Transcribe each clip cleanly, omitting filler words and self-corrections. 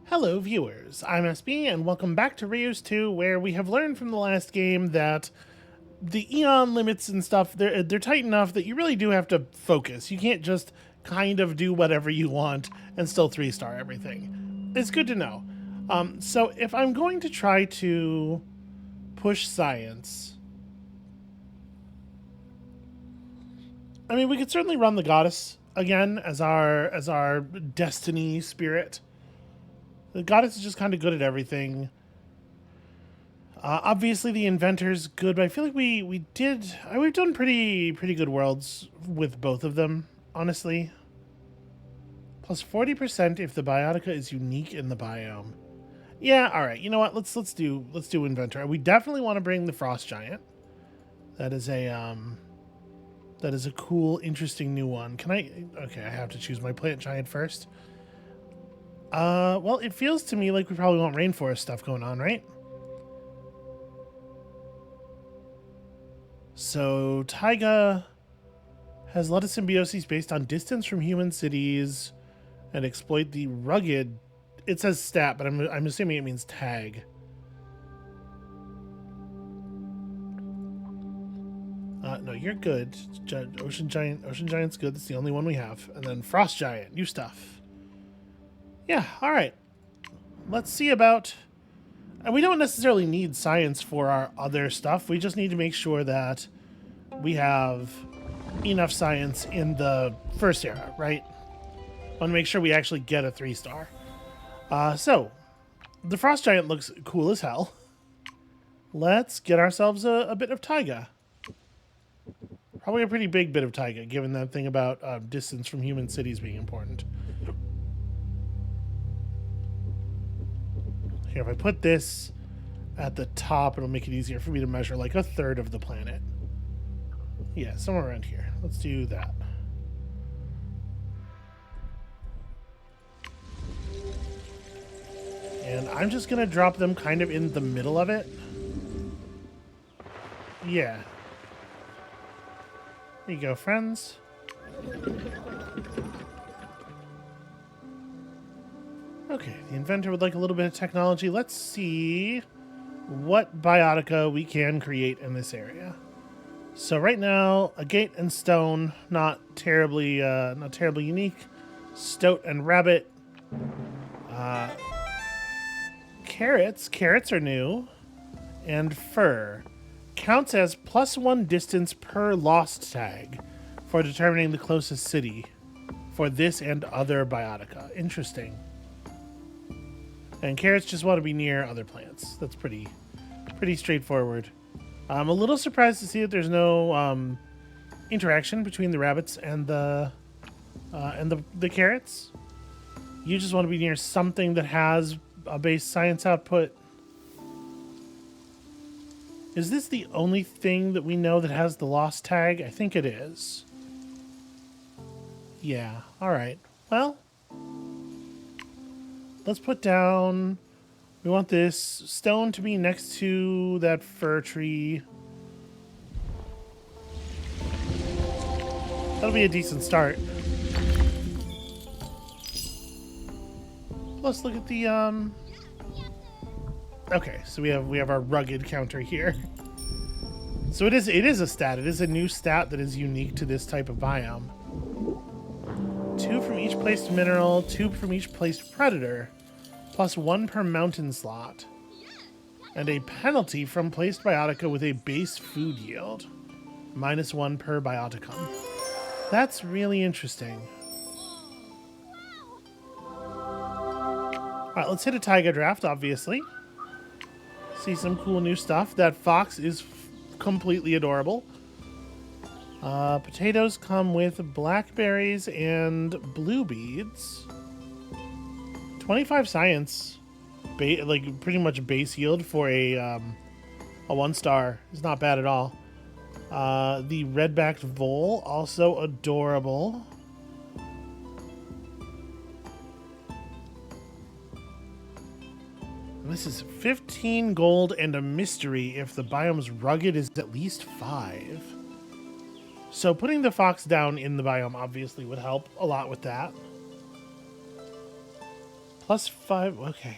Hello viewers, I'm SB and welcome back to Reus 2, where we have learned from the last game that the Eon limits and stuff, they're tight enough that you really do have to focus. You can't just kind of do whatever you want and still 3-star everything. It's good to know. So if I'm going to try to push science, I mean, we could certainly run the goddess again as our destiny spirit. The goddess is just kind of good at everything. Obviously, the inventor's good, but I feel like we've done pretty good worlds with both of them. Honestly, plus 40% if the biotica is unique in the biome. Yeah, all right. You know what? Let's do inventor. We definitely want to bring the frost giant. That is a cool, interesting new one. Can I? Okay, I have to choose my plant giant first. Well, it feels to me like we probably want rainforest stuff going on, right? So, taiga has a lot of symbioses based on distance from human cities and exploit the rugged. It says stat, but I'm assuming it means tag. No, you're good. Ocean Giant's good. That's the only one we have. And then Frost Giant, new stuff. Yeah, all right. Let's see about... And we don't necessarily need science for our other stuff. We just need to make sure that we have enough science in the first era, right? I want to make sure we actually get a 3-star. So, the Frost Giant looks cool as hell. Let's get ourselves a bit of taiga. Probably a pretty big bit of taiga, given that thing about distance from human cities being important. Here, if I put this at the top, it'll make it easier for me to measure like a third of the planet. Yeah, somewhere around here. Let's do that. And I'm just going to drop them kind of in the middle of it. Yeah. There you go, friends. Okay, the inventor would like a little bit of technology. Let's see what biotica we can create in this area. So right now, a gate and stone, not terribly unique. Stoat and rabbit. Carrots are new. And fur. Counts as +1 distance per lost tag for determining the closest city for this and other biotica. Interesting. And carrots just want to be near other plants. That's pretty straightforward. I'm a little surprised to see that there's no interaction between the rabbits and the carrots. You just want to be near something that has a base science output. Is this the only thing that we know that has the lost tag? I think it is. Yeah, all right. Well, let's put down... We want this stone to be next to that fir tree. That'll be a decent start. Let's look at the Okay, so we have our rugged counter here. So it is a stat. It is a new stat that is unique to this type of biome. 2 from each placed mineral, 2 from each placed predator, +1 per mountain slot, and a penalty from placed biotica with a base food yield, -1 per bioticum. That's really interesting. All right, let's hit a taiga draft, obviously. See some cool new stuff. That fox is completely adorable. Potatoes come with blackberries and blue beads. 25 science, like pretty much base yield for a 1-star is not bad at all. The red-backed vole, also adorable. This is 15 gold and a mystery if the biome's rugged is at least 5. So putting the fox down in the biome obviously would help a lot with that. +5. Okay.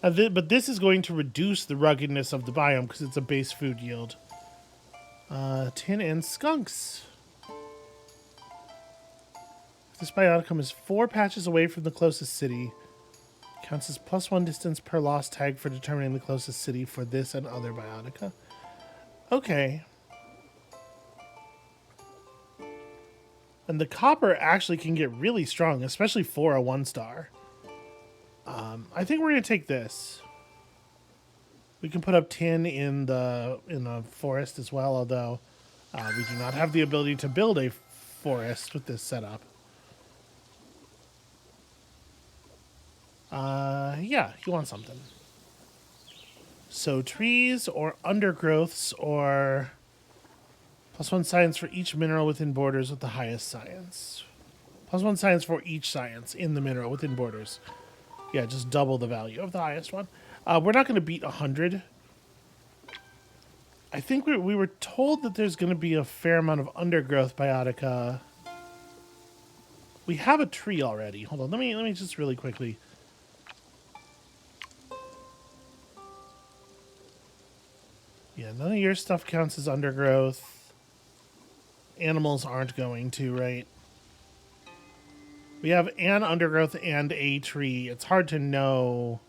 But this is going to reduce the ruggedness of the biome because it's a base food yield. Tin and skunks. This bioticum is 4 patches away from the closest city. Counts as +1 distance per lost tag for determining the closest city for this and other biotica. Okay. And the copper actually can get really strong, especially for a 1-star. I think we're going to take this. We can put up tin in the forest as well, although we do not have the ability to build a forest with this setup. Yeah, you want something. So trees or undergrowths or +1 science for each mineral within borders with the highest science. +1 science for each science in the mineral within borders. Yeah, just double the value of the highest one. We're not going to beat 100. I think we were told that there's going to be a fair amount of undergrowth biotica. We have a tree already. Hold on, let me just really quickly. Yeah, none of your stuff counts as undergrowth. Animals aren't going to, right? We have an undergrowth and a tree. It's hard to know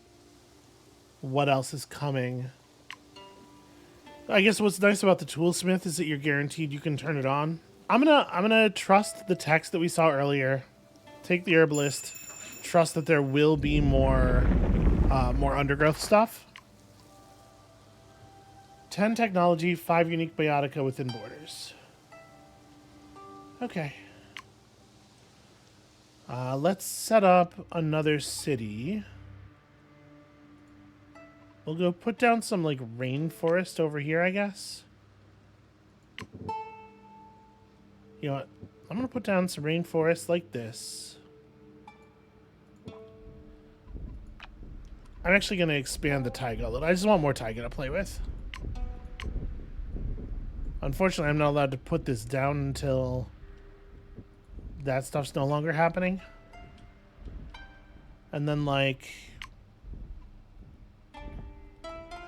what else is coming. I guess what's nice about the toolsmith is that you're guaranteed you can turn it on. I'm gonna trust the text that we saw earlier. Take the herbalist. Trust that there will be more undergrowth stuff. 10 technology, 5 unique biotica within borders. Okay. Let's set up another city. We'll go put down some, like, rainforest over here, I guess. You know what? I'm going to put down some rainforest like this. I'm actually going to expand the taiga a little. I just want more taiga to play with. Unfortunately, I'm not allowed to put this down until that stuff's no longer happening. And then, like,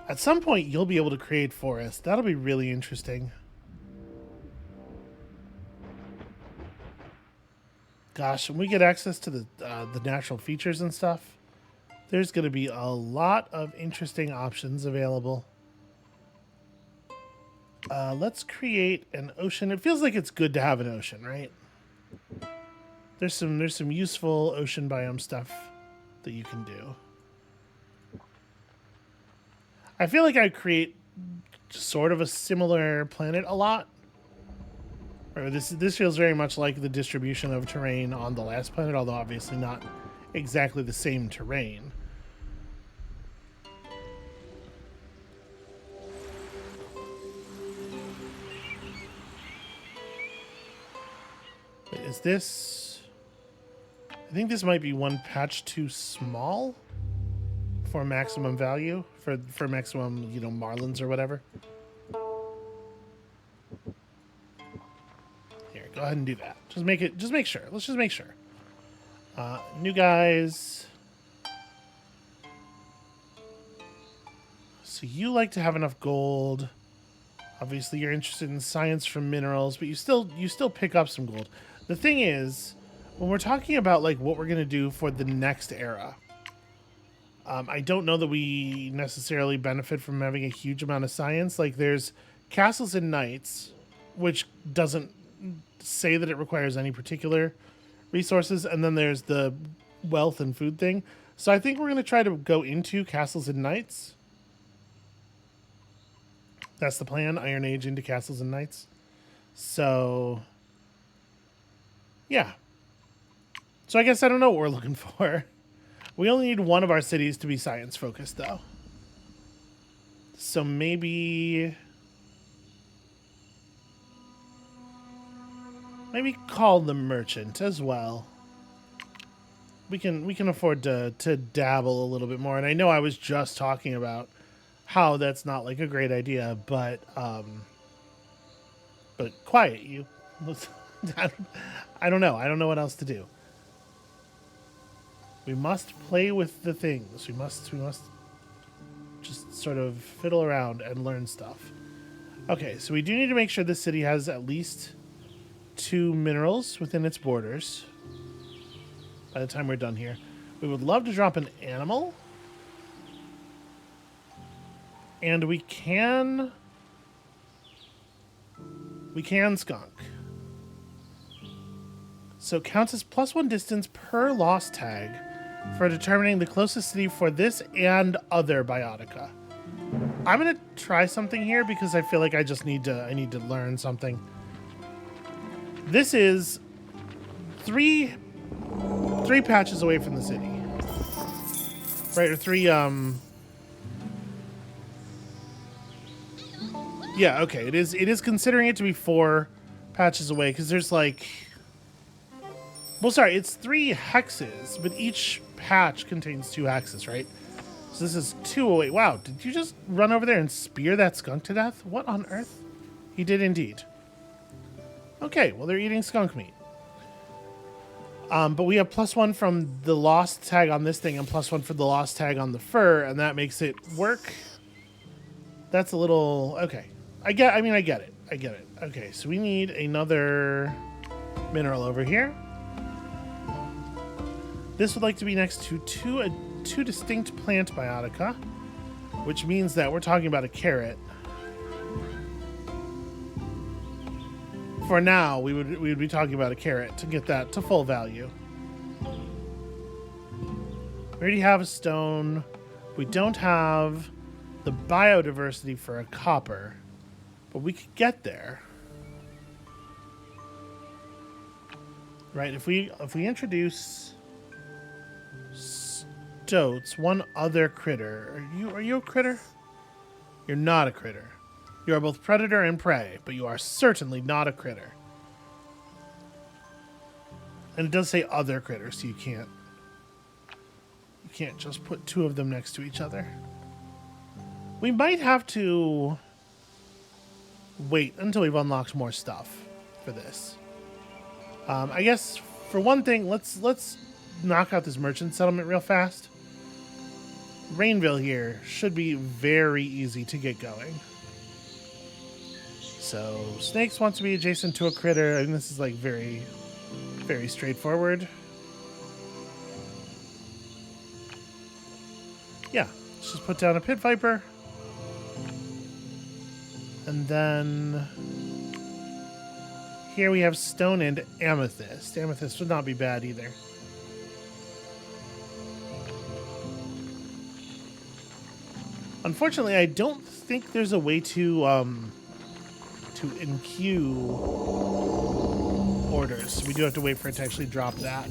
at some point, you'll be able to create forest. That'll be really interesting. Gosh, when we get access to the natural features and stuff, there's going to be a lot of interesting options available. Let's create an ocean. It feels like it's good to have an ocean, right? There's some useful ocean biome stuff that you can do. I feel like I create sort of a similar planet a lot. Or this feels very much like the distribution of terrain on the last planet, although obviously not exactly the same terrain. Wait, is this... I think this might be one patch too small for maximum value, for maximum, you know, marlins or whatever. Here, go ahead and do that. Just make sure. Let's just make sure. New guys. So you like to have enough gold. Obviously, you're interested in science from minerals, but you still pick up some gold. The thing is, when we're talking about like what we're gonna do for the next era, I don't know that we necessarily benefit from having a huge amount of science. Like, there's castles and knights, which doesn't say that it requires any particular resources, and then there's the wealth and food thing. So I think we're going to try to go into castles and knights. That's the plan, Iron Age into castles and knights. So, yeah. So I guess I don't know what we're looking for. We only need one of our cities to be science-focused, though. So maybe call the merchant as well. We can afford to dabble a little bit more. And I know I was just talking about how that's not like a great idea, but quiet you. I don't know. I don't know what else to do. We must play with the things. We must just sort of fiddle around and learn stuff. Okay, so we do need to make sure this city has at least 2 minerals within its borders by the time we're done here. We would love to drop an animal. And we can skunk. So it counts as +1 distance per lost tag for determining the closest city for this and other biotica. I'm gonna try something here because I feel like I need to learn something. This is three patches away from the city. Right, or 3 yeah, okay. It is considering it to be 4 patches away because there's like, well, sorry, it's 3 hexes, but each patch contains 2 hexes, right? So this is 2 away. Wow, did you just run over there and spear that skunk to death? What on earth? He did indeed. Okay, well, they're eating skunk meat. But we have +1 from the lost tag on this thing and +1 for the lost tag on the fur, and that makes it work. That's a little... Okay. I get it. Okay, so we need another mineral over here. This would like to be next to two distinct plant biotica, which means that we're talking about a carrot. For now, we would be talking about a carrot to get that to full value. We already have a stone. We don't have the biodiversity for a copper, but we could get there. Right, if we introduce stoats, one other critter. Are you a critter? You're not a critter. You are both predator and prey, but you are certainly not a critter. And it does say other critters, so you can't just put 2 of them next to each other. We might have to wait until we've unlocked more stuff for this. I guess for one thing, let's knock out this merchant settlement real fast. Rainville here should be very easy to get going. So snakes want to be adjacent to a critter. I think this is like very, very straightforward. Yeah, let's just put down a pit viper. And then here we have stone and amethyst. Amethyst would not be bad either. Unfortunately, I don't think there's a way to enqueue orders. We do have to wait for it to actually drop that.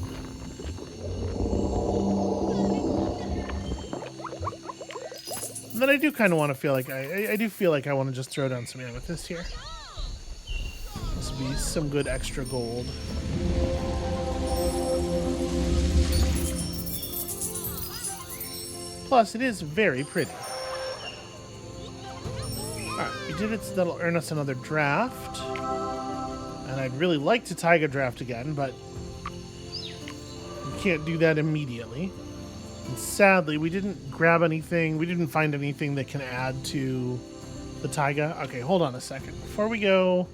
And then I do kind of want to feel like I do feel like I want to just throw down some amethyst here. This will be some good extra gold. Plus, it is very pretty. Alright, we did it, so that'll earn us another draft. And I'd really like to taiga draft again, but we can't do that immediately. And sadly, we didn't grab anything, we didn't find anything that can add to the taiga. Okay, hold on a second. Before we go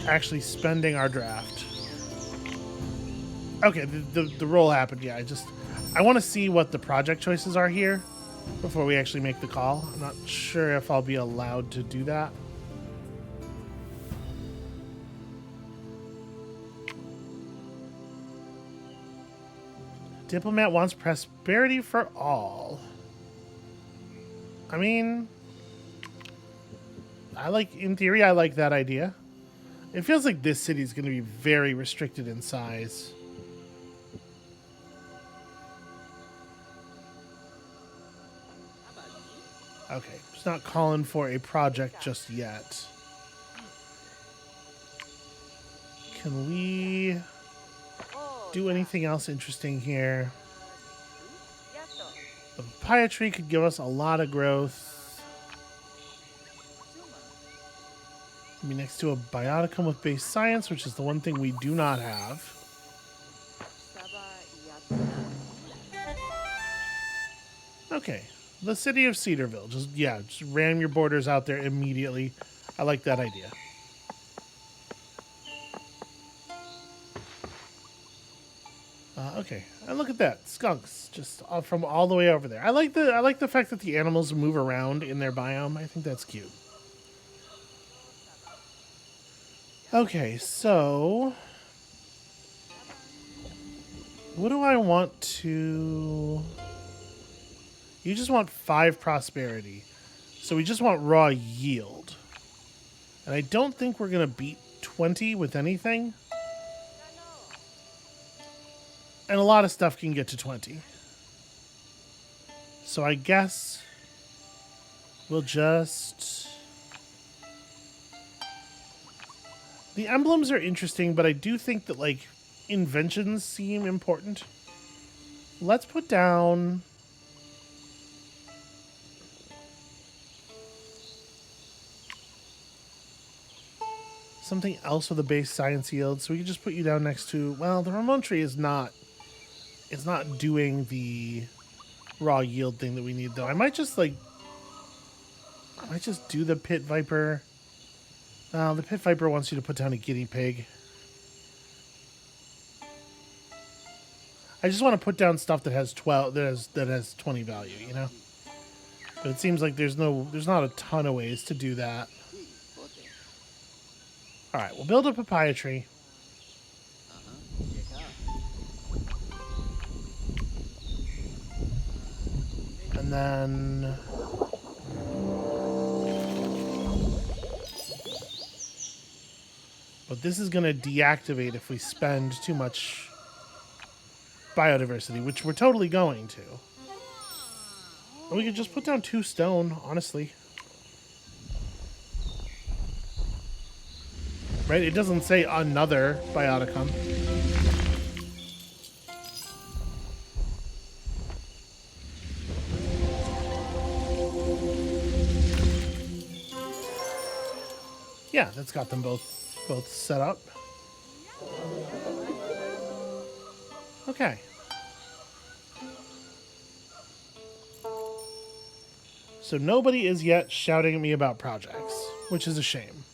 actually spending our draft. Okay, the roll happened, yeah. I want to see what the project choices are here before we actually make the call. I'm not sure if I'll be allowed to do that. Diplomat wants prosperity for all. I mean, in theory, I like that idea. It feels like this city is going to be very restricted in size. Okay, it's not calling for a project just yet. Can we do anything else interesting here? The papaya tree could give us a lot of growth. Be next to a bioticum with base science, which is the one thing we do not have. Okay. The city of Cedarville. Just ram your borders out there immediately. I like that idea. Okay, and look at that, skunks just from all the way over there. I like the fact that the animals move around in their biome. I think that's cute. Okay, so what do I want to? You just want 5 prosperity, so we just want raw yield, and I don't think we're gonna beat 20 with anything. And a lot of stuff can get to 20. So I guess we'll just... The emblems are interesting, but I do think that, like, inventions seem important. Let's put down... something else with a base science yield. So we can just put you down next to... Well, the Ramon tree is not... It's not doing the raw yield thing that we need, though. I might just do the pit viper. The pit viper wants you to put down a guinea pig. I just want to put down stuff that has 12, that has 20 value, you know. But it seems like there's not a ton of ways to do that. All right, we'll build a papaya tree. And then... But this is going to deactivate if we spend too much biodiversity, which we're totally going to. Or we could just put down 2 stone, honestly. Right? It doesn't say another bioticum. Yeah, that's got them both set up. Okay. So nobody is yet shouting at me about projects, which is a shame.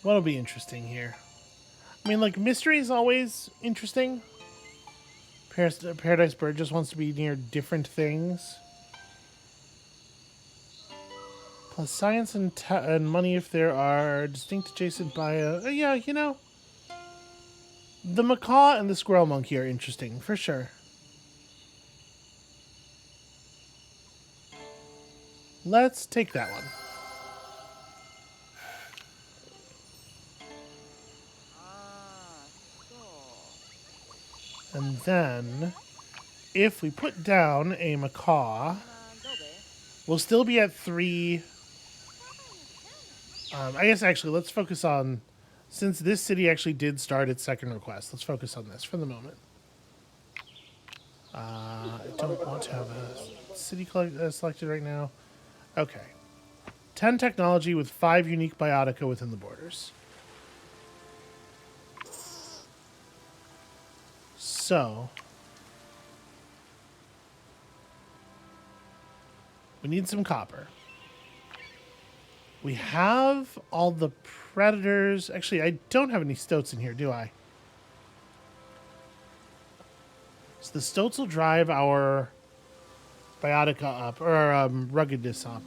What'll be interesting here? I mean, like, mystery is always interesting. Paradise Bird just wants to be near different things. Plus science and money if there are distinct adjacent bio... yeah, you know. The macaw and the squirrel monkey are interesting, for sure. Let's take that one. And then, if we put down a macaw, we'll still be at 3... I guess, actually, let's focus on... Since this city actually did start its second request, let's focus on this for the moment. I don't want to have a city selected right now. Okay. 10 technology with 5 unique biotica within the borders. So... we need some copper. We have all the predators. Actually, I don't have any stoats in here, do I? So the stoats will drive our biotica up, or ruggedness up.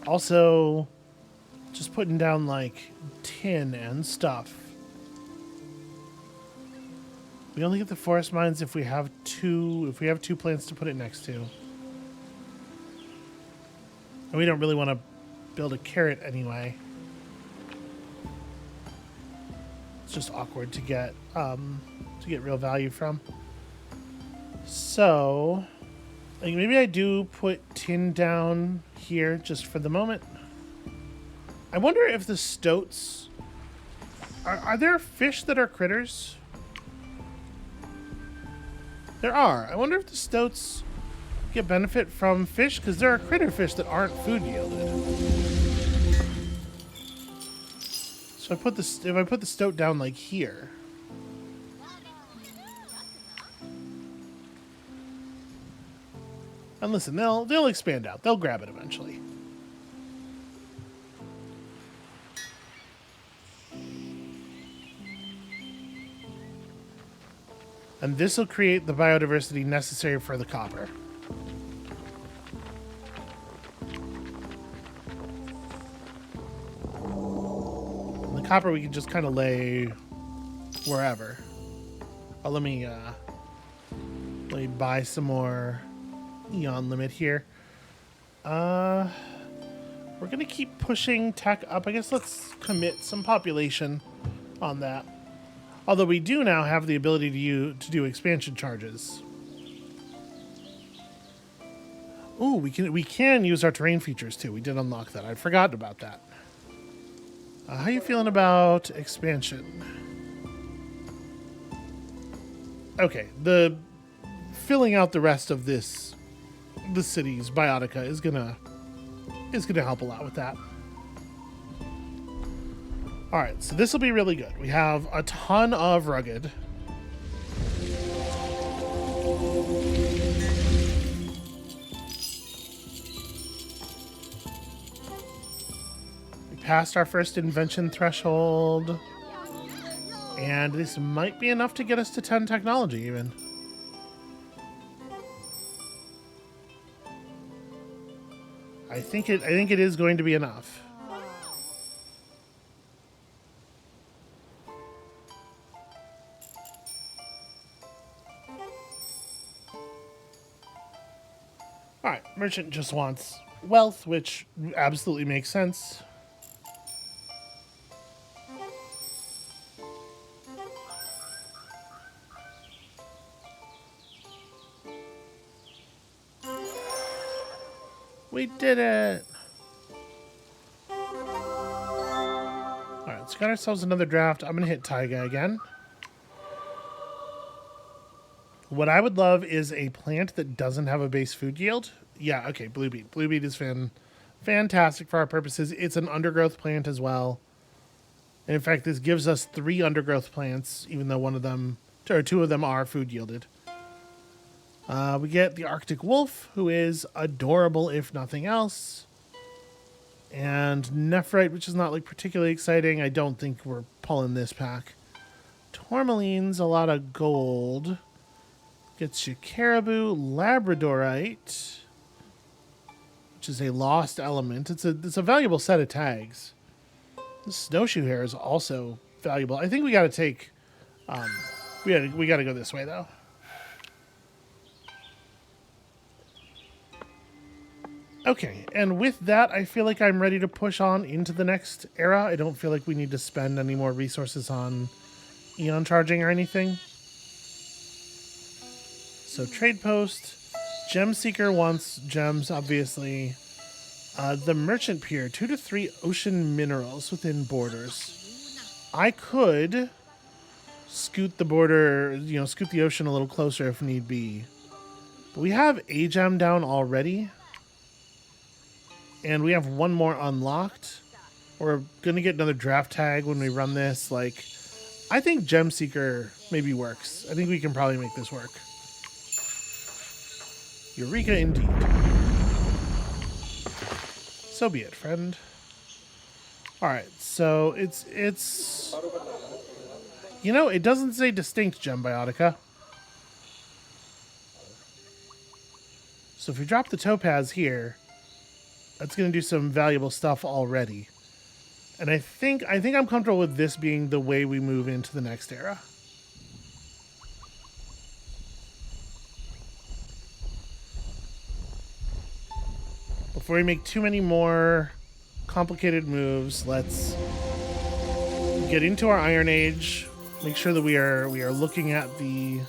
Also, just putting down, like, tin and stuff. We only get the forest mines if we have 2 plants to put it next to. And we don't really want to build a carrot anyway. It's just awkward to get real value from. So, like, maybe I do put tin down here just for the moment. I wonder if the stoats are there fish that are critters? There are. I wonder if the stoats get benefit from fish, because there are critter fish that aren't food yielded. So if I put the stoat down like here, And listen, they'll expand out. They'll grab it eventually. And this will create the biodiversity necessary for the copper. And the copper we can just kind of lay wherever. Oh, let me buy some more Eon limit here. We're gonna keep pushing tech up. I guess let's commit some population on that. Although we do now have the ability to do expansion charges. Ooh, we can use our terrain features too. We did unlock that. I'd forgotten about that. How you feeling about expansion? Okay, the filling out the rest of the city's biotica is gonna help a lot with that. All right, so this will be really good. We have a ton of rugged. We passed our first invention threshold. And this might be enough to get us to 10 technology even. I think it is going to be enough. Alright, merchant just wants wealth, which absolutely makes sense. We did it! Alright, so got ourselves another draft. I'm gonna hit Taiga again. What I would love is a plant that doesn't have a base food yield. Yeah, okay, blue beet. Blue beet is fantastic for our purposes. It's an undergrowth plant as well. And in fact, this gives us 3 undergrowth plants, even though 2 of them are food yielded. We get the Arctic Wolf, who is adorable if nothing else. And Nephrite, which is not like particularly exciting. I don't think we're pulling this pack. Tourmaline's a lot of gold. Gets you Caribou, Labradorite, which is a lost element. It's a valuable set of tags. The snowshoe hair is also valuable. I think we got to take. We got to go this way though. Okay, and with that, I feel like I'm ready to push on into the next era. I don't feel like we need to spend any more resources on Eon charging or anything. So trade post, Gem Seeker wants gems, obviously. The Merchant Pier, 2 to 3 ocean minerals within borders. I could scoot the border, scoot the ocean a little closer if need be. But we have a gem down already. And we have 1 more unlocked. We're going to get another draft tag when we run this. I think Gem Seeker maybe works. I think we can probably make this work. Eureka indeed. So be it, friend. Alright, so it's... it doesn't say distinct gem biotica. So if we drop the topaz here, that's going to do some valuable stuff already. And I think I'm comfortable with this being the way we move into the next era. Before we make too many more complicated moves, let's get into our Iron Age. Make sure that we are looking at the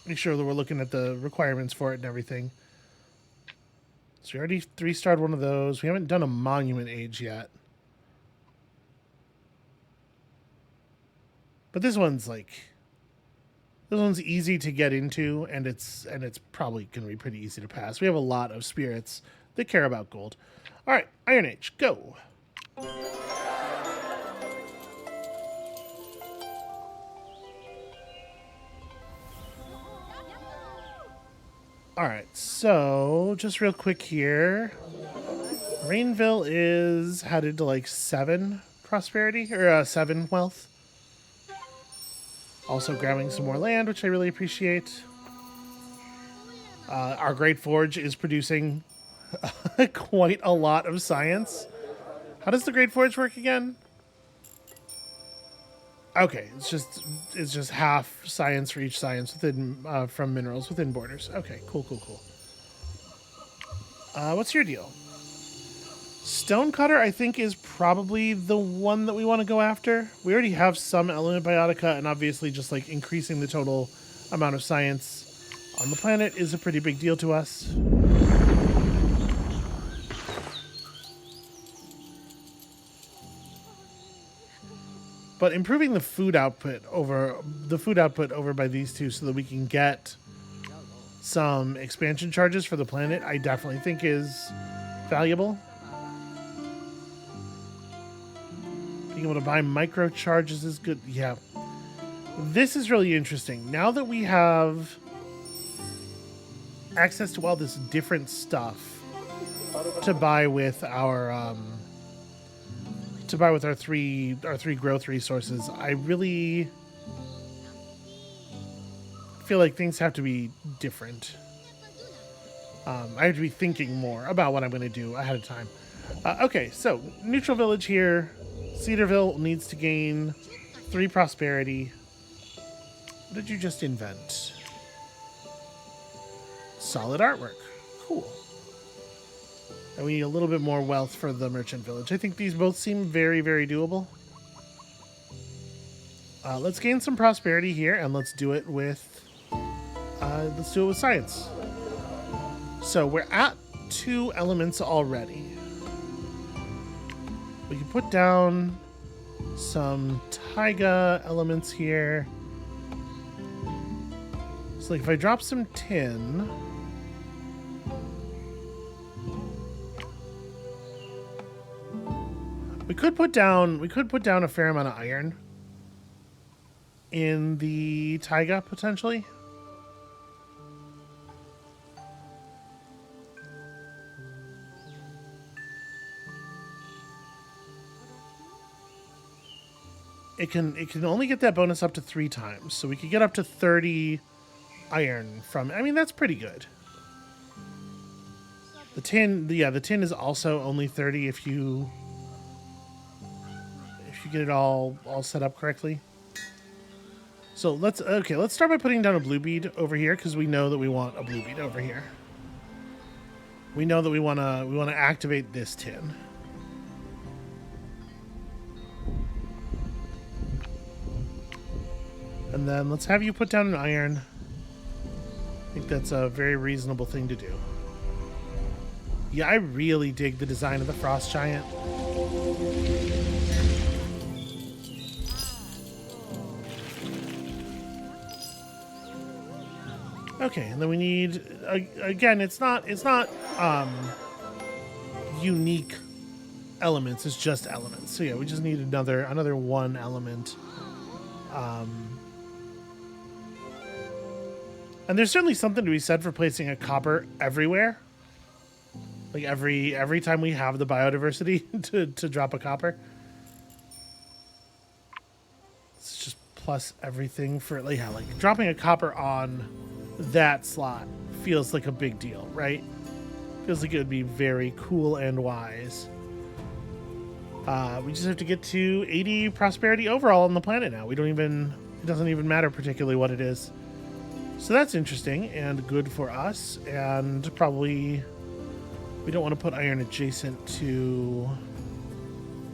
make sure that we're looking at the requirements for it and everything. So we already 3-starred one of those. We haven't done a Monument Age yet. But this one's easy to get into, and it's probably going to be pretty easy to pass. We have a lot of spirits that care about gold. All right, Iron Age, go. Alright, so just real quick here. Rainville is headed to like 7 prosperity, or 7 wealth. Also grabbing some more land, which I really appreciate. Our Great Forge is producing quite a lot of science. How does the Great Forge work again? Okay, it's just half science for each science within from minerals within borders. Okay, cool. What's your deal? Stonecutter, I think, is probably the one that we want to go after. We already have some element biotica, and obviously just like increasing the total amount of science on the planet is a pretty big deal to us. But improving the food output over by these two so that we can get some expansion charges for the planet, I definitely think is valuable. Being able to buy micro charges is good. Yeah. This is really interesting. Now that we have access to all this different stuff to buy with our three growth resources, I really feel like things have to be different. I have to be thinking more about what I'm going to do ahead of time. Okay, so neutral village here. Cedarville needs to gain 3 prosperity. What did you just invent? Solid artwork. Cool. And we need a little bit more wealth for the merchant village. I think these both seem very, very doable. Let's gain some prosperity here, and let's do it with science. So we're at 2 elements already. We can put down some taiga elements here. So like if I drop some tin, we could put down a fair amount of iron in the taiga potentially. It can only get that bonus up to 3 times, so we could get up to 30 iron from it. I mean, that's pretty good. The tin is also only 30 if you get it all set up correctly. So let's start by putting down a blue bead over here because we know that we want a blue bead over here. We know that we want to activate this tin. And then let's have you put down an iron. I think that's a very reasonable thing to do. Yeah, I really dig the design of the frost giant. Okay, and then we need again. It's not unique elements. It's just elements. So yeah, we just need another 1 element. And there's certainly something to be said for placing a copper everywhere. Like every time we have the biodiversity to drop a copper. It's just plus everything for like dropping a copper on that slot feels like a big deal, right? Feels like it would be very cool and wise. We just have to get to 80 prosperity overall on the planet now. It doesn't even matter particularly what it is. So that's interesting and good for us, and probably we don't want to put iron adjacent to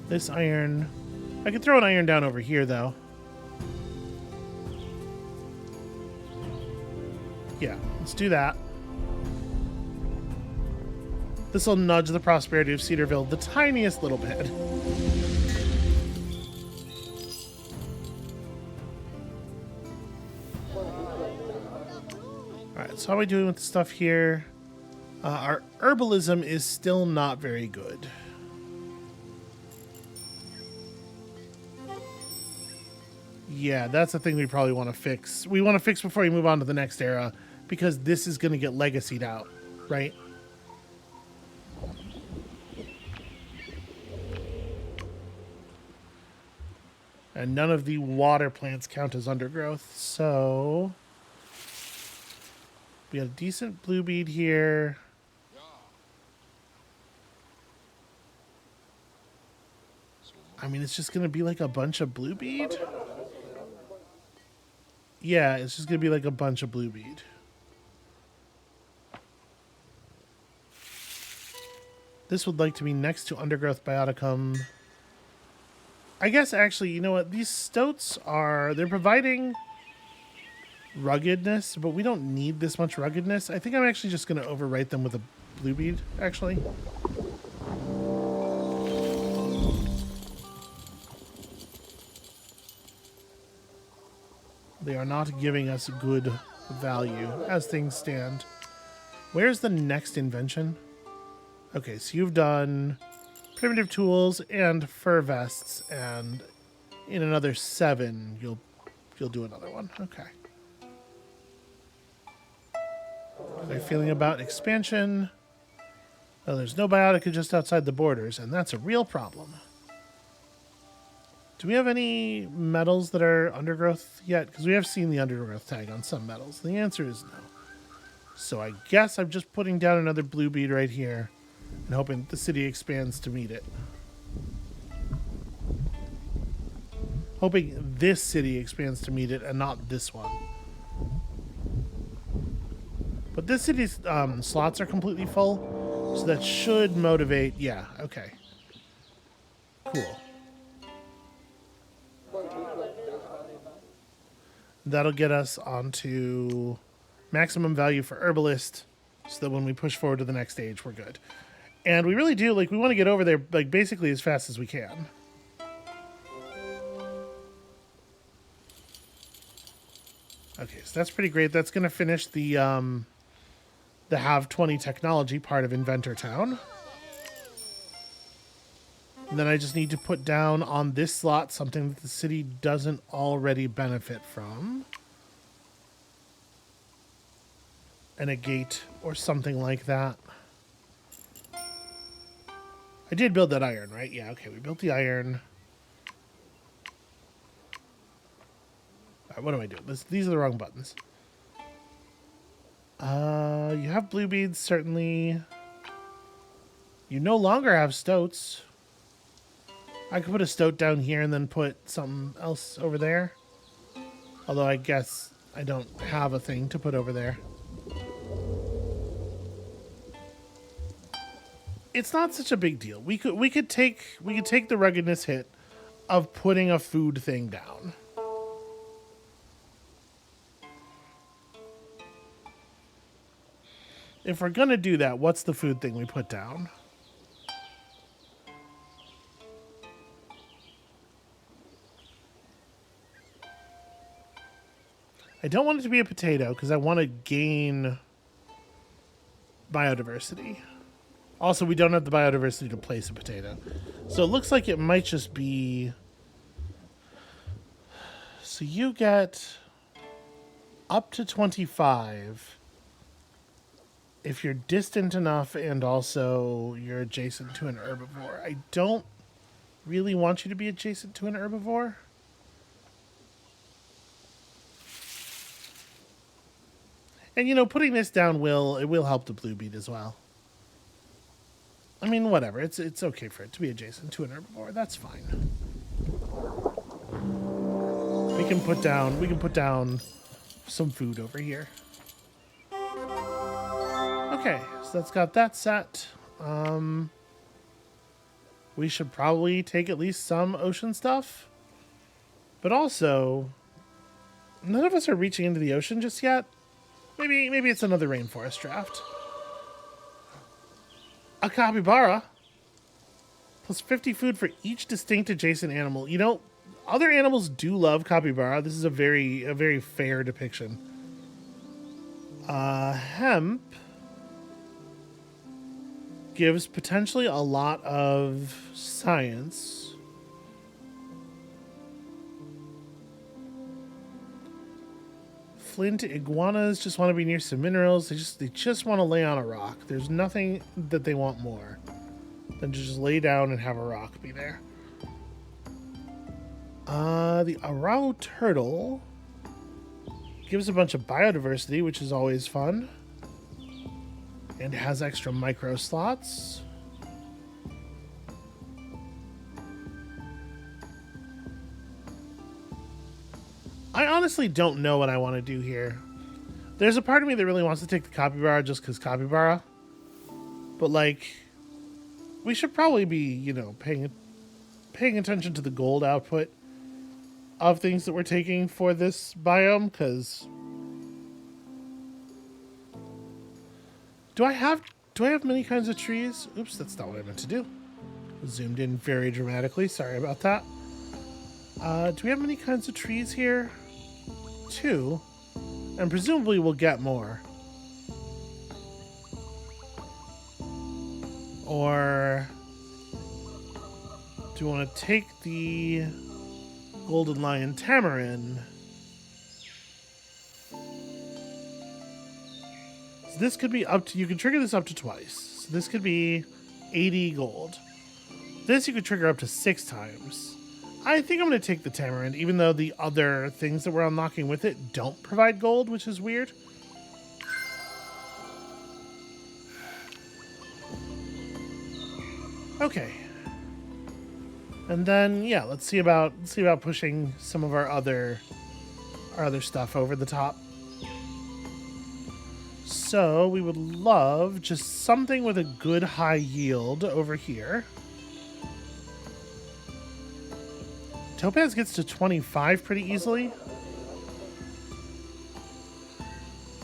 this iron. I could throw an iron down over here, though. Yeah, let's do that. This will nudge the prosperity of Cedarville the tiniest little bit. Alright, so how are we doing with the stuff here? Our herbalism is still not very good. Yeah, that's the thing we probably want to fix. We want to fix before we move on to the next era because this is going to get legacied out, right? And none of the water plants count as undergrowth, so we got a decent blue bead here. I mean, it's just going to be like a bunch of blue bead. Yeah, it's just going to be like a bunch of blue bead. This would like to be next to undergrowth bioticum. I guess actually, you know what? These stoats they're providing ruggedness, but we don't need this much ruggedness. I think I'm actually just going to overwrite them with a blue bead, actually. They are not giving us good value as things stand. Where's the next invention? Okay, so you've done primitive tools and fur vests, and in another 7 you'll do another one. Okay. How are you feeling about expansion? Oh, there's no biotica just outside the borders, and that's a real problem. Do we have any metals that are undergrowth yet? Because we have seen the undergrowth tag on some metals. The answer is no. So I guess I'm just putting down another blue bead right here and hoping the city expands to meet it. Hoping this city expands to meet it and not this one. But this city's slots are completely full, so that should motivate. Yeah, okay. Cool. That'll get us onto maximum value for herbalist, so that when we push forward to the next stage, we're good. And we really do, like, we want to get over there, like, basically as fast as we can. Okay, so that's pretty great. That's going to finish the Have 20 technology part of Inventor Town. And then I just need to put down on this slot something that the city doesn't already benefit from. And a gate or something like that. I did build that iron, right? Yeah, okay, we built the iron. All right, what am I doing? These are the wrong buttons. You have blue beads, certainly. You no longer have stoats. I could put a stoat down here and then put something else over there. Although I guess I don't have a thing to put over there. It's not such a big deal. We could take the ruggedness hit of putting a food thing down. If we're gonna do that, what's the food thing we put down? I don't want it to be a potato because I want to gain biodiversity. Also, we don't have the biodiversity to place a potato. So it looks like it might just be... So you get up to 25 if you're distant enough and also you're adjacent to an herbivore. I don't really want you to be adjacent to an herbivore. And, you know, putting this down will help the blue bead as well. I mean, whatever. It's okay for it to be adjacent to an herbivore. That's fine. We can put down some food over here. Okay, so that's got that set. We should probably take at least some ocean stuff. But also, none of us are reaching into the ocean just yet. Maybe it's another rainforest draft. A capybara. Plus 50 food for each distinct adjacent animal. You know, other animals do love capybara. This is a very fair depiction. Hemp gives potentially a lot of science. flint iguanas just want to be near some minerals. They just want to lay on a rock. There's nothing that they want more than to just lay down and have a rock be there. The Arau turtle gives a bunch of biodiversity, which is always fun. And has extra micro slots. I honestly don't know what I want to do here. There's a part of me that really wants to take the capybara just because capybara. But, like, we should probably be, you know, paying attention to the gold output of things that we're taking for this biome, because do I have many kinds of trees? Oops, that's not what I meant to do. Zoomed in very dramatically. Sorry about that. Do we have many kinds of trees here? 2. And presumably we'll get more. Or do you want to take the Golden Lion Tamarin? So this could be up to, you can trigger this up to twice. So this could be 80 gold. This you could trigger up to 6 times. I think I'm going to take the Tamarind, even though the other things that we're unlocking with it don't provide gold, which is weird. Okay. And then, yeah, let's see about pushing some of our other stuff over the top. So we would love just something with a good high yield over here. Topaz gets to 25 pretty easily.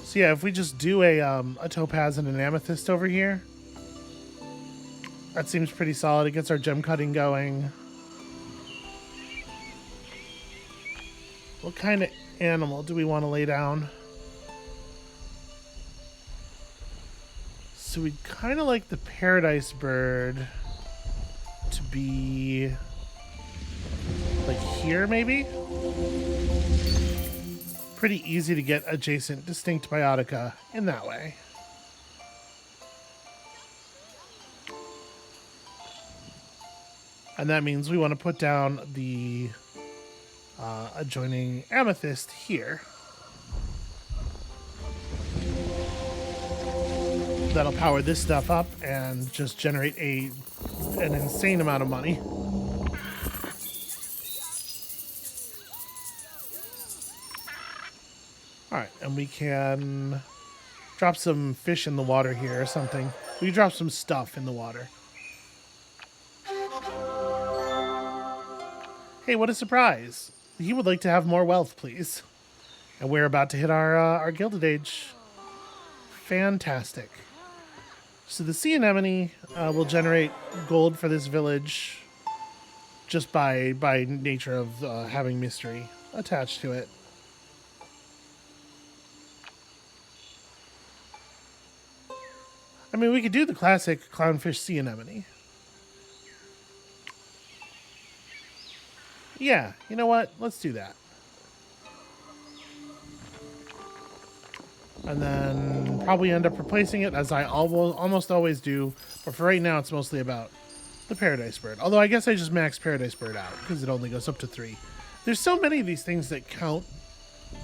So yeah, if we just do a topaz and an amethyst over here, that seems pretty solid. It gets our gem cutting going. What kind of animal do we want to lay down? So we'd kind of like the paradise bird to be like here, maybe? Pretty easy to get adjacent distinct biotica in that way. And that means we want to put down the adjoining amethyst here. That'll power this stuff up and just generate an insane amount of money. Alright, and we can drop some fish in the water here or something. We can drop some stuff in the water. Hey, what a surprise. He would like to have more wealth, please. And we're about to hit our Gilded Age. Fantastic. So the sea anemone will generate gold for this village just by nature of having mystery attached to it. I mean, we could do the classic clownfish sea anemone. Yeah, you know what? Let's do that. And then probably end up replacing it, as I almost always do. But for right now, it's mostly about the Paradise Bird. Although I guess I just maxed Paradise Bird out, because it only goes up to 3. There's so many of these things that count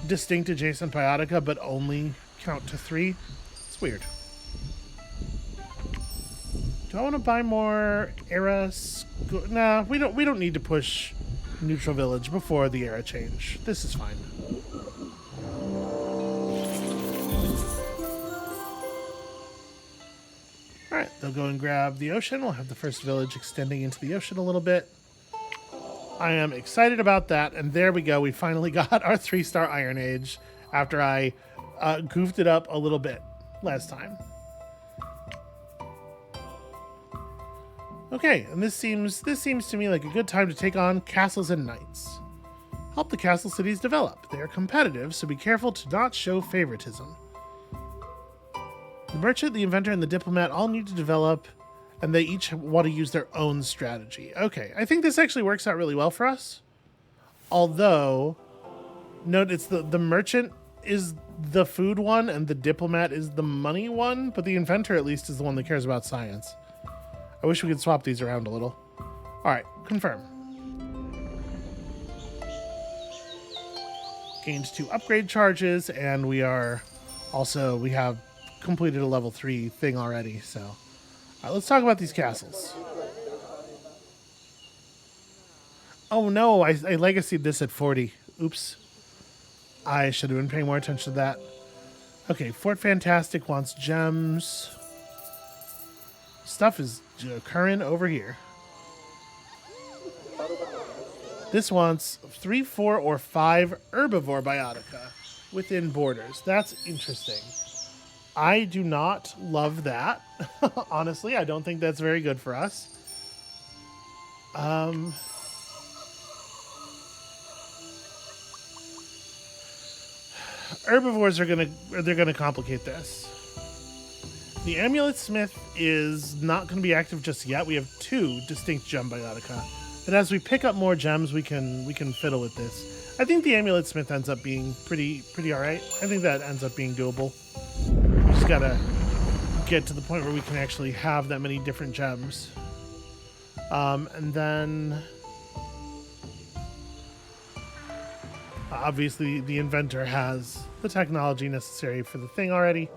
distinct adjacent biotica, but only count to 3. It's weird. Do I want to buy more era? Nah, we don't need to push Neutral Village before the era change. This is fine. Alright, they'll go and grab the ocean. We'll have the first village extending into the ocean a little bit. I am excited about that, and there we go. We finally got our 3-star Iron Age after I goofed it up a little bit last time. Okay, and this seems to me like a good time to take on castles and knights. Help the castle cities develop. They are competitive, so be careful to not show favoritism. The merchant, the inventor, and the diplomat all need to develop, and they each want to use their own strategy. Okay, I think this actually works out really well for us. Although, note it's the merchant is the food one and the diplomat is the money one, but the inventor at least is the one that cares about science. I wish we could swap these around a little. All right, confirm. Gained 2 upgrade charges, and we have completed a level 3 thing already. So, all right, let's talk about these castles. Oh no, I legacied this at 40. Oops. I should have been paying more attention to that. Okay, Fort Fantastic wants gems. Stuff is current over here. This wants 3, 4, or 5 herbivore biotica within borders. That's interesting. I do not love that. Honestly, I don't think that's very good for us. Herbivores are gonna complicate this. The Amulet Smith is not going to be active just yet. We have 2 distinct gem biotica. But as we pick up more gems, we can fiddle with this. I think the Amulet Smith ends up being pretty alright. I think that ends up being doable. We just gotta get to the point where we can actually have that many different gems. And then obviously the inventor has the technology necessary for the thing already.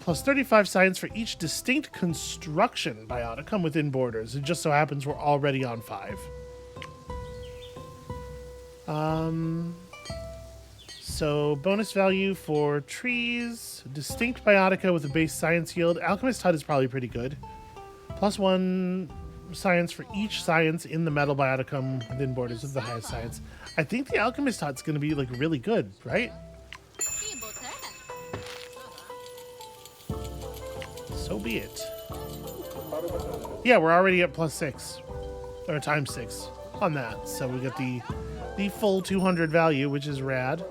Plus 35 science for each distinct construction bioticum within borders. It just so happens we're already on 5. So bonus value for trees, distinct biotica with a base science yield. Alchemist Hut is probably pretty good. Plus 1 science for each science in the metal bioticum within borders of the highest science. I think the Alchemist Hut's going to be like really good, right? So be it. Yeah, we're already at plus 6 or times 6 on that. So we get the full 200 value, which is rad.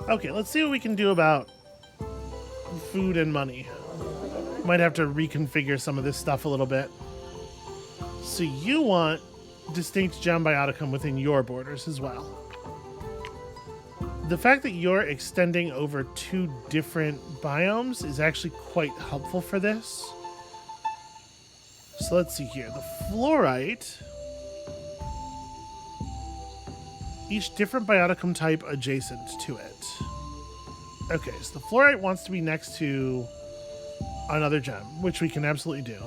Okay, let's see what we can do about food and money. Might have to reconfigure some of this stuff a little bit. So you want distinct gem bioticum within your borders as well. The fact that you're extending over 2 different biomes is actually quite helpful for this. So let's see here. The fluorite. Each different bioticum type adjacent to it. Okay, so the fluorite wants to be next to another gem, which we can absolutely do.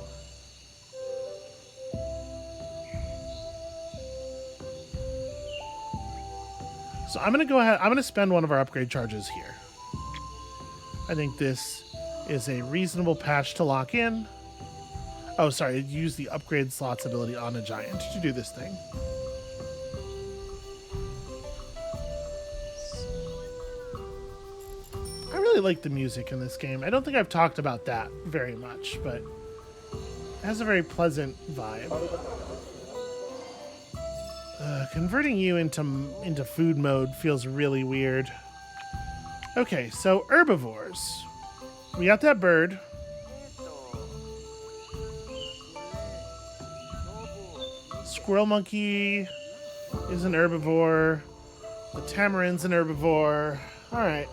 So I'm going to go ahead. I'm going to spend one of our upgrade charges here. I think this is a reasonable patch to lock in. Oh, sorry. Use the upgrade slots ability on a giant to do this thing. I really like the music in this game. I don't think I've talked about that very much, but it has a very pleasant vibe. Converting you into food mode feels really weird. Okay, so herbivores. We got that bird. Squirrel monkey is an herbivore. The tamarind's an herbivore. All right.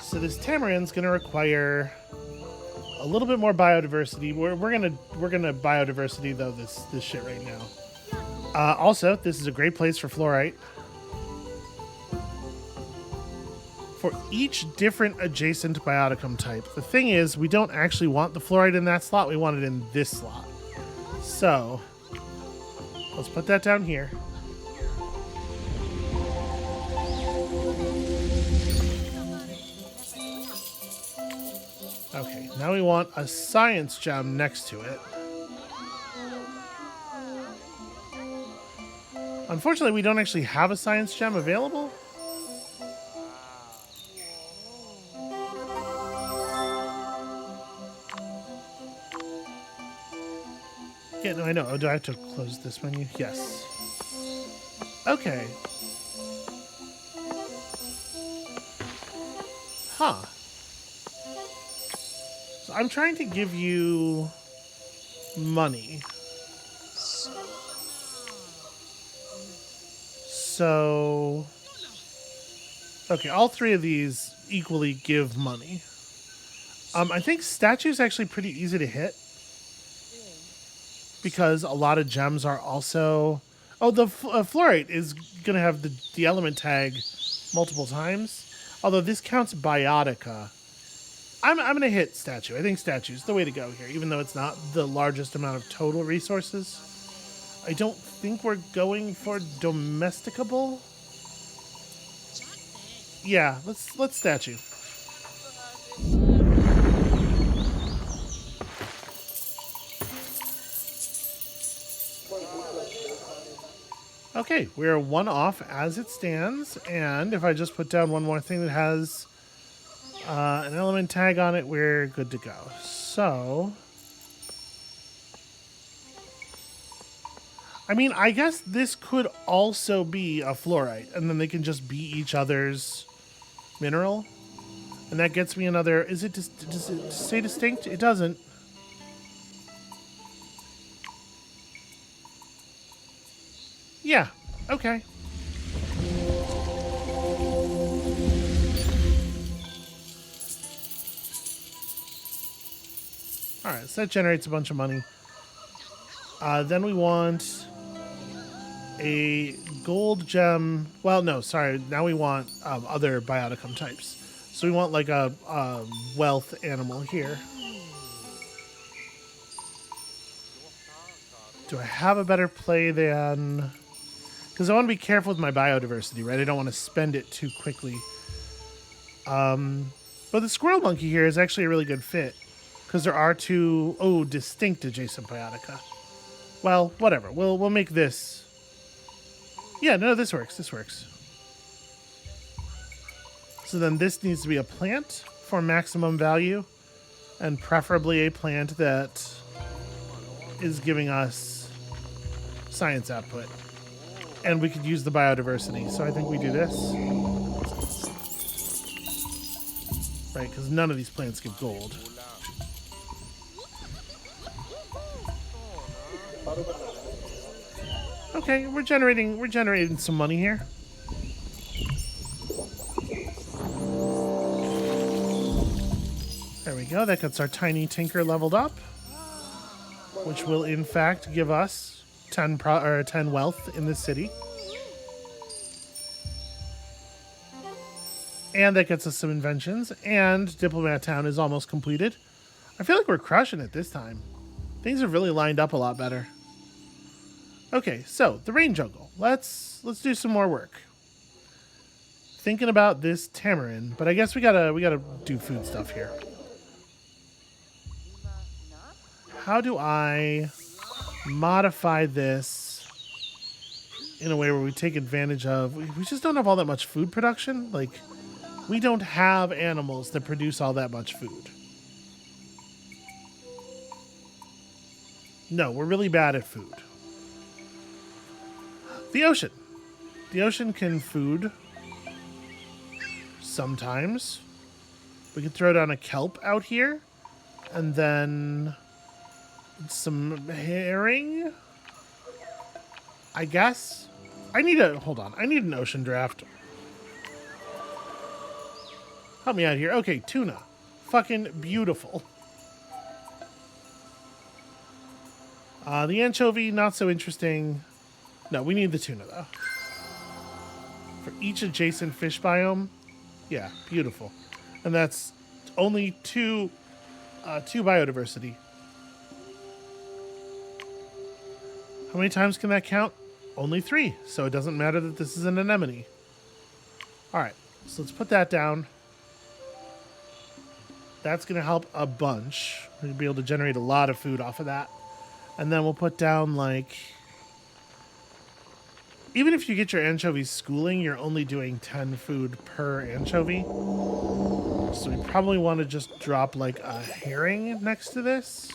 So this tamarind's gonna require a little bit more biodiversity. We're gonna biodiversity though this shit right now. Also, this is a great place for fluorite. For each different adjacent bioticum type. The thing is, we don't actually want the fluorite in that slot. We want it in this slot. So let's put that down here. Okay, now we want a science gem next to it. Unfortunately, we don't actually have a science gem available. Yeah, no, I know. Oh, do I have to close this menu? Yes. Okay. Huh. So I'm trying to give you money. So, okay, all three of these equally give money. I think statue is actually pretty easy to hit because a lot of gems are also. Oh, the fluorite is gonna have the element tag multiple times. Although this counts biotica. I'm gonna hit statue. I think statue is the way to go here, even though it's not the largest amount of total resources. I don't think we're going for domesticable. Yeah, let's statue. Okay, we're one off as it stands, and if I just put down one more thing that has an element tag on it, we're good to go. So, I mean, I guess this could also be a fluorite, and then they can just be each other's mineral. And that gets me another... does it say distinct? It doesn't. Yeah, okay. Alright, so that generates a bunch of money. Then we want a gold gem. Well, no, sorry. Now we want other bioticum types. So we want like a wealth animal here. Do I have a better play than... Because I want to be careful with my biodiversity, right? I don't want to spend it too quickly. But the squirrel monkey here is actually a really good fit. Because there are two, distinct adjacent biotica. Well, whatever. We'll make this... Yeah, no, this works. This works. So then this needs to be a plant for maximum value. And preferably a plant that is giving us science output. And we could use the biodiversity. So I think we do this. Right, because none of these plants give gold. Okay, we're generating some money here. There we go. That gets our tiny tinker leveled up, which will in fact give us 10 wealth in this city. And that gets us some inventions, and Diplomat Town is almost completed. I feel like we're crushing it this time. Things have really lined up a lot better. Okay, so the rain jungle. Let's do some more work. Thinking about this tamarind, but I guess we gotta do food stuff here. How do I modify this in a way where we take advantage of... We just don't have all that much food production. Like, we don't have animals that produce all that much food. No, we're really bad at food. The ocean. The ocean can food sometimes. We could throw down a kelp out here. And then some herring. I guess. Hold on. I need an ocean draft. Help me out here. Okay, tuna. Fucking beautiful. The anchovy, not so interesting. No, we need the tuna, though. For each adjacent fish biome. Yeah, beautiful. And that's only two biodiversity. How many times can that count? Only 3. So it doesn't matter that this is an anemone. Alright, so let's put that down. That's going to help a bunch. We'll be able to generate a lot of food off of that. And then we'll put down, like... Even if you get your anchovies schooling, you're only doing 10 food per anchovy. So we probably want to just drop, like, a herring next to this.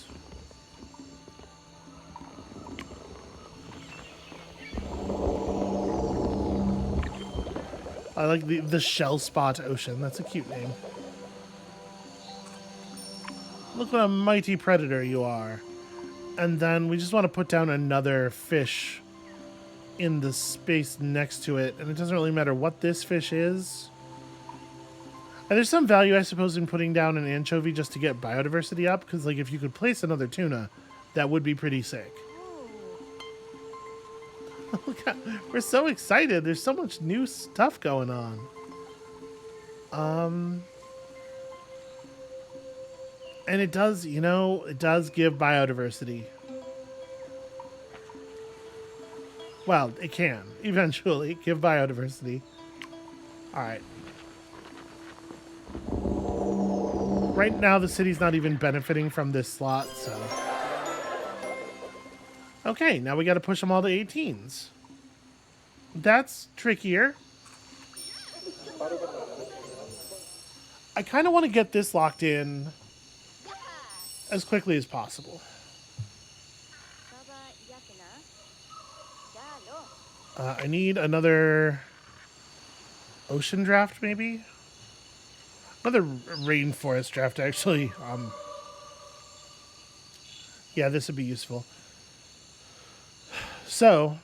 I like the shell spot ocean. That's a cute name. Look what a mighty predator you are. And then we just want to put down another fish in the space next to it. And it doesn't really matter what this fish is. And there's some value, I suppose, in putting down an anchovy just to get biodiversity up. Because, like, if you could place another tuna, that would be pretty sick. Look at, we're so excited. There's so much new stuff going on. And it does, you know, it does give biodiversity. Well, it can eventually give biodiversity. All right. Right now, the city's not even benefiting from this slot, so. Okay, now we got to push them all to 18s. That's trickier. I kind of want to get this locked in as quickly as possible. I need another ocean draft, maybe? Another rainforest draft, actually. Yeah, this would be useful. So,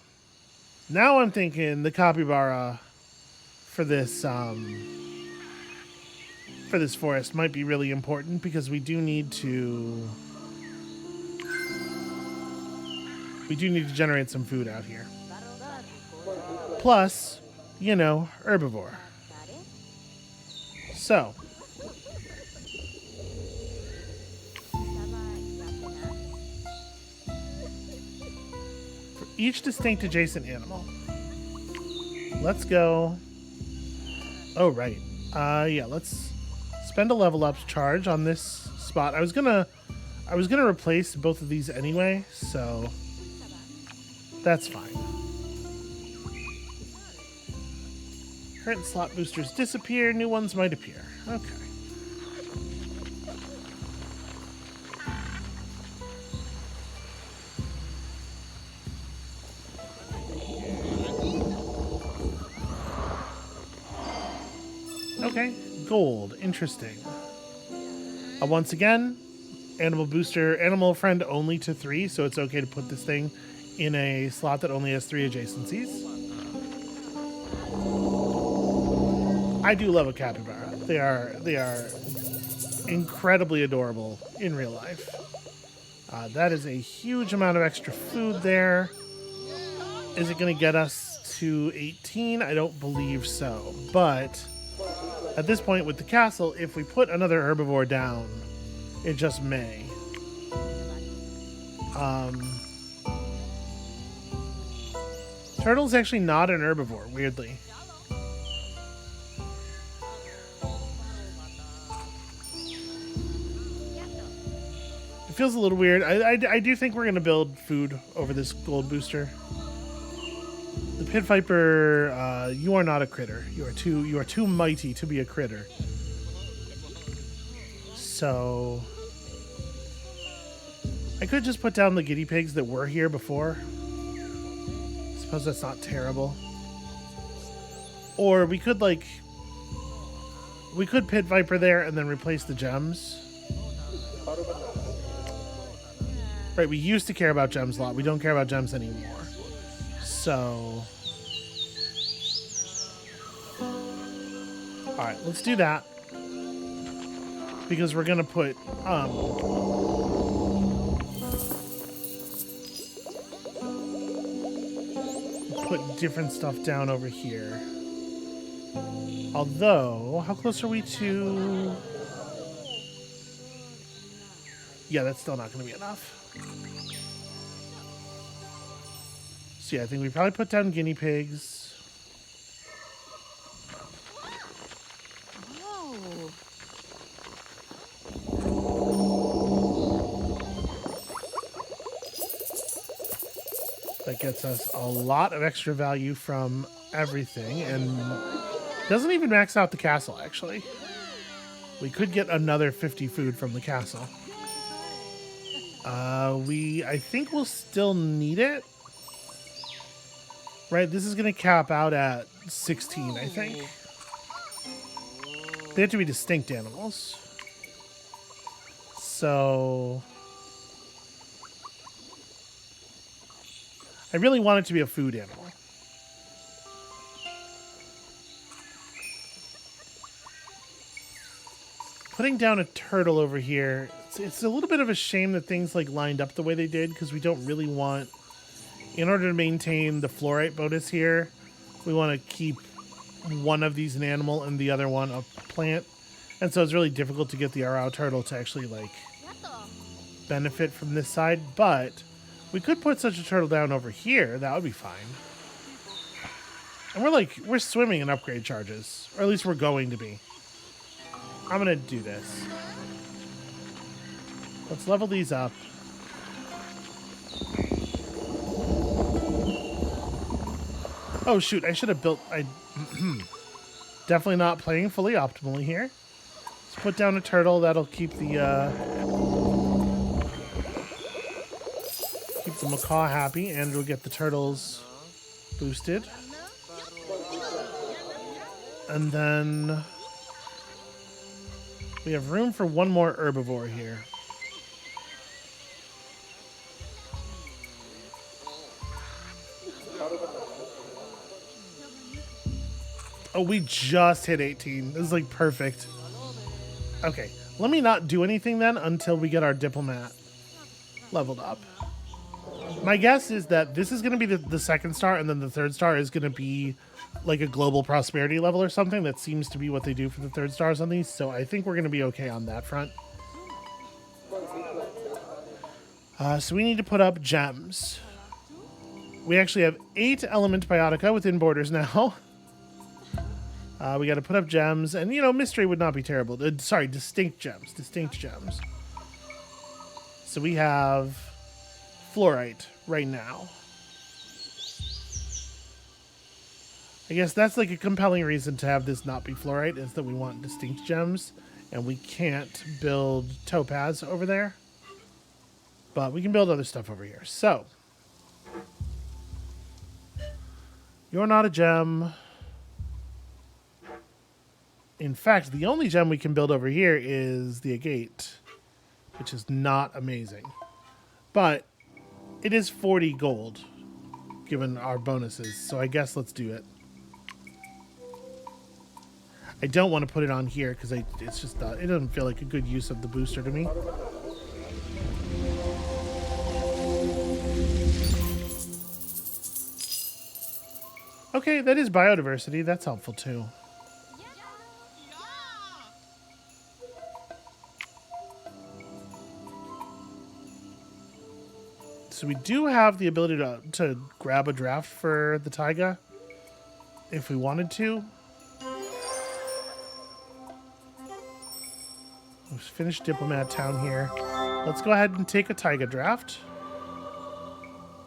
now I'm thinking the capybara for this forest might be really important because we do need to generate some food out here. Plus, you know, herbivore. So, for each distinct adjacent animal, let's go. Oh, right. Yeah, let's spend a level up charge on this spot. I was gonna replace both of these anyway, so that's fine. Current slot boosters disappear, new ones might appear. Okay. Okay, gold. Interesting. Once again, animal friend only to 3, so it's okay to put this thing in a slot that only has 3 adjacencies. I do love a capybara. They are incredibly adorable in real life. That is a huge amount of extra food there. Is it going to get us to 18? I don't believe so. But at this point with the castle, if we put another herbivore down, it just may. Turtle's actually not an herbivore, weirdly. Feels a little weird. I do think we're going to build food over this gold booster. The pit viper, you are not a critter. You are too mighty to be a critter. So I could just put down the guinea pigs that were here before. Suppose that's not terrible. Or we could pit viper there and then replace the gems. Right, we used to care about gems a lot. We don't care about gems anymore. So, alright, let's do that. Because we're going to put different stuff down over here. Although, how close are we to... Yeah, that's still not going to be enough. So yeah, I think we probably put down guinea pigs. Whoa. That gets us a lot of extra value from everything, and doesn't even max out the castle, actually. We could get another 50 food from the castle. I think we'll still need it. Right, this is going to cap out at 16, I think. They have to be distinct animals. So... I really want it to be a food animal. Putting down a turtle over here, it's a little bit of a shame that things like lined up the way they did, because we don't really want, in order to maintain the fluorite bonus here, we want to keep one of these an animal and the other one a plant. And so it's really difficult to get the Arao turtle to actually like benefit from this side, but we could put such a turtle down over here. That would be fine. And we're swimming in upgrade charges, or at least we're going to be. I'm gonna do this. Let's level these up. Oh shoot, I should have built... Definitely not playing fully optimally here. Let's put down a turtle. That'll keep the macaw happy, and we'll get the turtles boosted. And then we have room for one more herbivore here. Oh, we just hit 18. This is like perfect. Okay, let me not do anything then until we get our diplomat leveled up. My guess is that this is going to be the second star, and then the third star is going to be like a global prosperity level or something. That seems to be what they do for the third stars on these, so I think we're going to be okay on that front. So we need to put up gems. We actually have 8 element biotica within borders now. We got to put up gems, and you know, mystery would not be terrible. Sorry, distinct gems. Distinct gems. So we have fluorite right now. I guess that's like a compelling reason to have this not be fluorite, is that we want distinct gems, and we can't build topaz over there. But we can build other stuff over here. So, you're not a gem. In fact, the only gem we can build over here is the agate, which is not amazing. But it is 40 gold, given our bonuses, so I guess let's do it. I don't want to put it on here, because it's just it doesn't feel like a good use of the booster to me. Okay, that is biodiversity. That's helpful, too. So we do have the ability to grab a draft for the taiga if we wanted to. We've finished Diplomat Town here. Let's go ahead and take a taiga draft.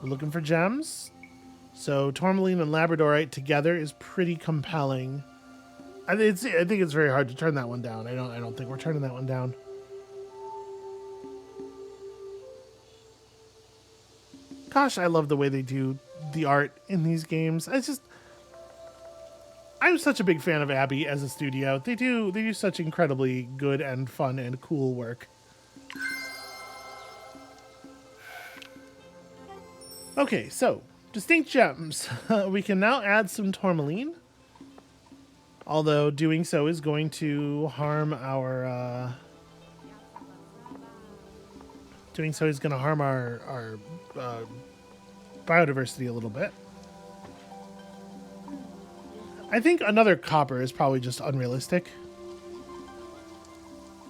We're looking for gems. So tourmaline and labradorite together is pretty compelling. I think it's very hard to turn that one down. I don't think we're turning that one down. Gosh, I love the way they do the art in these games. I'm such a big fan of Abby as a studio. They do such incredibly good and fun and cool work. Okay, so distinct gems. We can now add some tourmaline. Although doing so is going to harm our biodiversity a little bit. I think another copper is probably just unrealistic.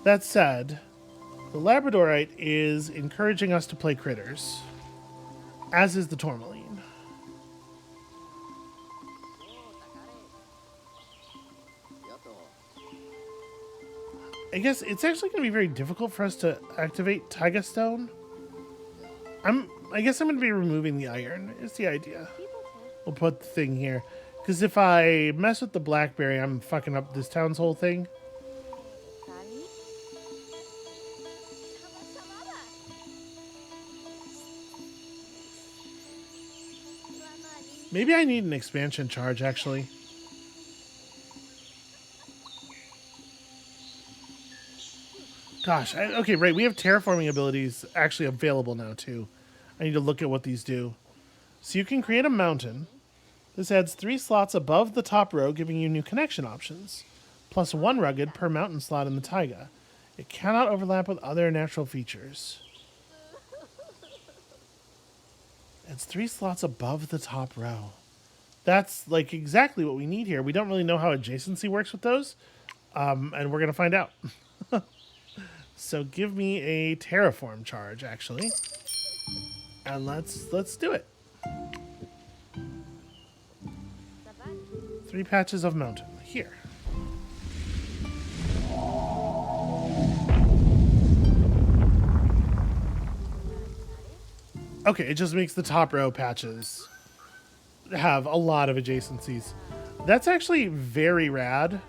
That said, the labradorite is encouraging us to play critters, as is the tourmaline. I guess it's actually going to be very difficult for us to activate Taiga Stone. I guess I'm going to be removing the iron, is the idea. We'll put the thing here. Because if I mess with the blackberry, I'm fucking up this town's whole thing. Maybe I need an expansion charge, actually. Gosh, okay, right, we have terraforming abilities actually available now, too. I need to look at what these do. So you can create a mountain. This adds 3 slots above the top row, giving you new connection options. Plus 1 rugged per mountain slot in the taiga. It cannot overlap with other natural features. It's 3 slots above the top row. That's like exactly what we need here. We don't really know how adjacency works with those, and we're going to find out. So give me a terraform charge, actually. And let's do it. 3 patches of mountain. Here. Okay, it just makes the top row patches have a lot of adjacencies. That's actually very rad.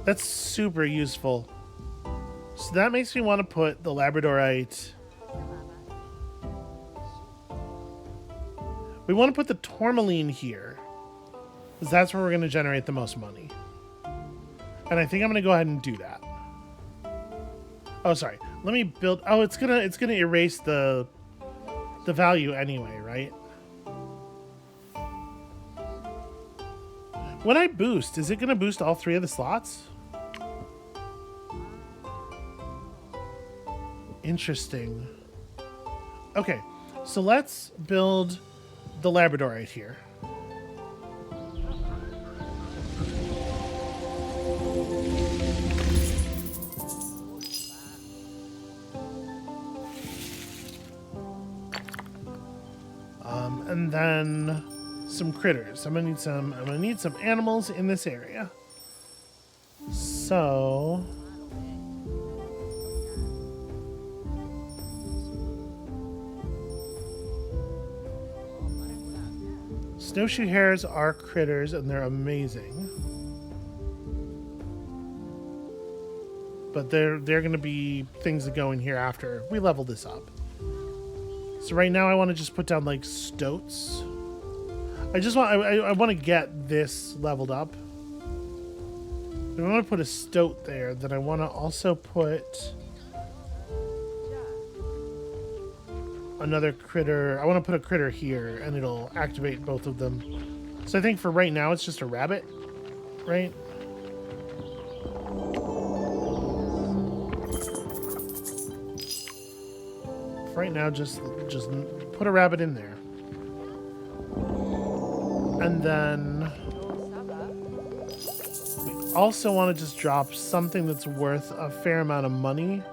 That's super useful. So that makes me want to put the labradorite. We want to put the tourmaline here, because that's where we're going to generate the most money. And I think I'm going to go ahead and do that. Oh, sorry. Let me build. Oh, it's gonna erase the value anyway, right? When I boost, is it gonna boost all 3 of the slots? Interesting. Okay, so let's build the labradorite here. And then some critters. I'm gonna need some animals in this area. So snowshoe hares are critters and they're amazing. But they're gonna be things that go in here after we level this up. So right now I want to just put down like stoats. I want to get this leveled up. If I want to put a stoat there, then I want to also put another critter. I want to put a critter here and it'll activate both of them. So I think for right now it's just a rabbit, right? Right now, just put a rabbit in there. And then we also want to just drop something that's worth a fair amount of money.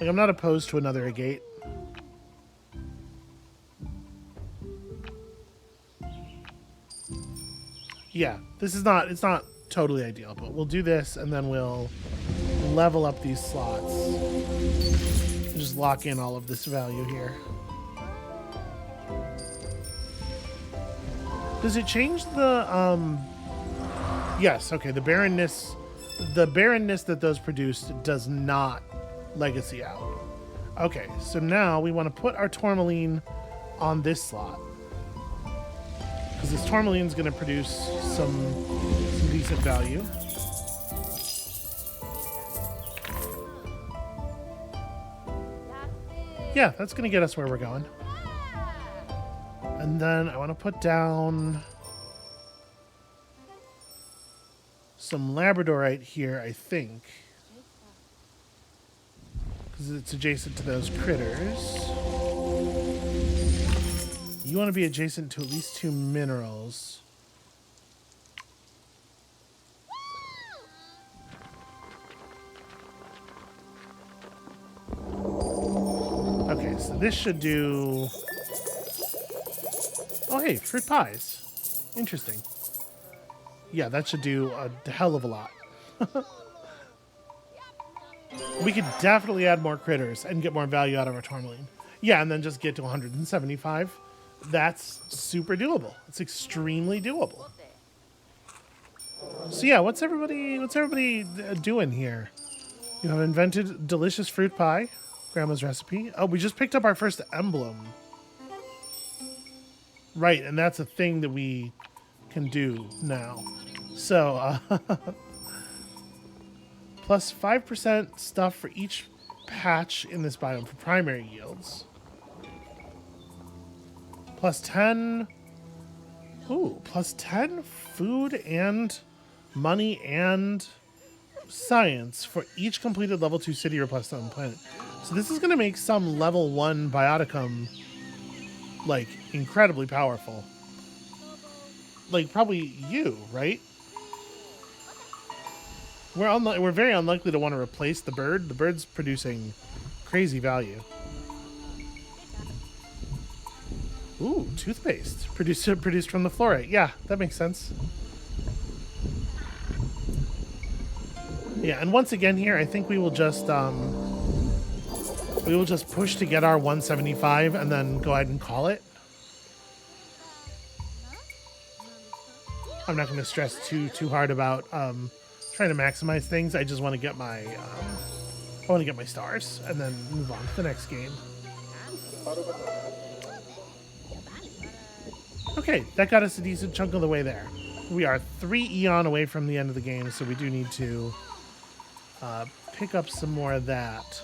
Like, I'm not opposed to another agate. Yeah, it's not totally ideal, but we'll do this and then we'll level up these slots. Just lock in all of this value here. Does it change the yes, okay, the barrenness that those produced does not legacy out. Okay, so now we want to put our tourmaline on this slot. Because this tourmaline is going to produce some decent value. Yeah, that's going to get us where we're going. And then I want to put down some labradorite here, I think. Because it's adjacent to those critters. You want to be adjacent to at least 2 minerals. Okay, so this should do... Oh, hey, fruit pies. Interesting. Yeah, that should do a hell of a lot. We could definitely add more critters and get more value out of our tourmaline. Yeah, and then just get to 175. That's super doable. It's extremely doable. So yeah, what's everybody doing here? You have invented delicious fruit pie, Grandma's recipe. Oh, we just picked up our first emblem. Right, and that's a thing that we can do now. So, plus 5% stuff for each patch in this biome for primary yields. Plus 10. Ooh, plus 10 food and money and science for each completed level 2 city or plus 7 planet. So this is going to make some level 1 bioticum like incredibly powerful. Like probably you, right? We're very unlikely to want to replace the bird. The bird's producing crazy value. Ooh, toothpaste produced from the fluorite. Yeah, that makes sense. Yeah, and once again here, I think we will just push to get our 175 and then go ahead and call it. I'm not going to stress too hard about trying to maximize things. I just want to get my stars and then move on to the next game. Okay, that got us a decent chunk of the way there. We are 3 eon away from the end of the game, so we do need to pick up some more of that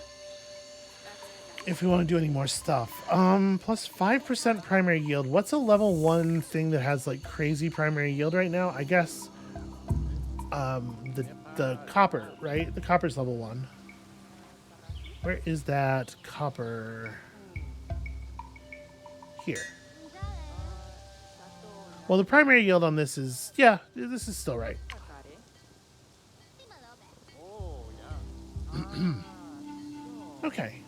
if we want to do any more stuff. Plus 5% primary yield. What's a level 1 thing that has like crazy primary yield right now? I guess the copper, right? The copper's level 1. Where is that copper? Here. Well, the primary yield on this is, yeah, this is still right. Okay.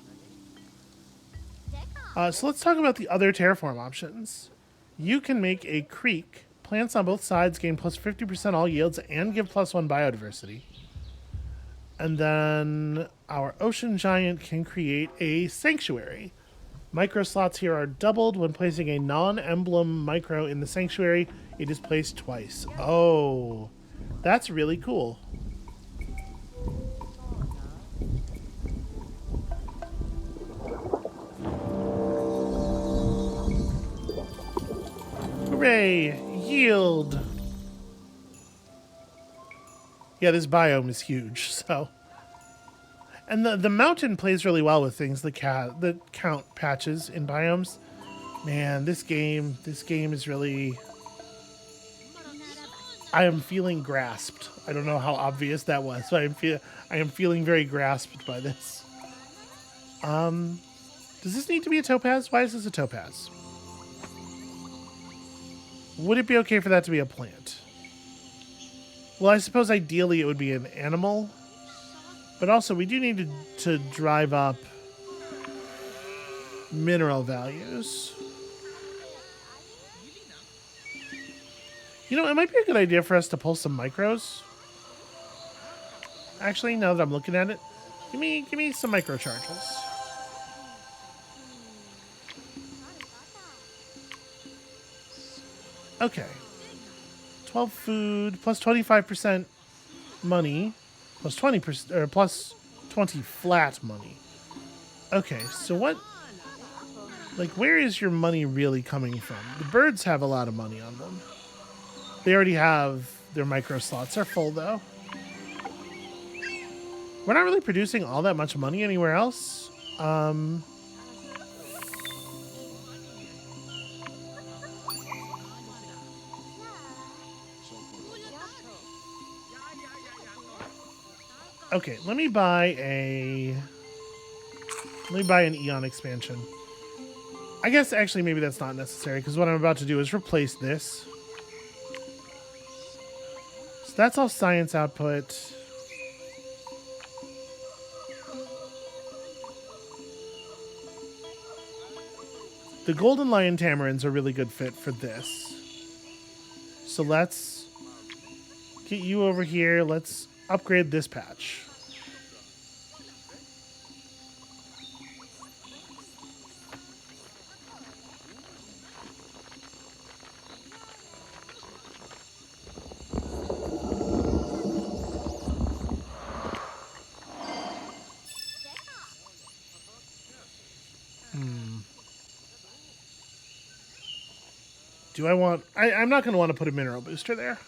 So let's talk about the other terraform options. You can make a creek. Plants on both sides gain plus 50% all yields and give plus 1 biodiversity. And then our ocean giant can create a sanctuary. Micro slots here are doubled. When placing a non-emblem micro in the sanctuary, it is placed twice. Oh, that's really cool. Hooray! Yield! Yeah, this biome is huge, so... And the mountain plays really well with things that count patches in biomes. Man, this game is really... I am feeling grasped. I don't know how obvious that was, but I am feeling very grasped by this. Does this need to be a topaz? Why is this a topaz? Would it be okay for that to be a plant? Well, I suppose ideally it would be an animal. But also, we do need to drive up mineral values. You know, it might be a good idea for us to pull some micros. Actually, now that I'm looking at it, give me some micro charges. Okay. 12 food plus 25% money. Plus 20%, or plus 20 flat money. Okay, so what... Like, where is your money really coming from? The birds have a lot of money on them. They already have... Their micro slots are full, though. We're not really producing all that much money anywhere else. Okay, let me buy an Eon expansion. I guess actually maybe that's not necessary because what I'm about to do is replace this. So that's all science output. The golden lion tamarins are a really good fit for this. So let's get you over here. Let's upgrade this patch. Do I want... I'm not going to want to put a mineral booster there.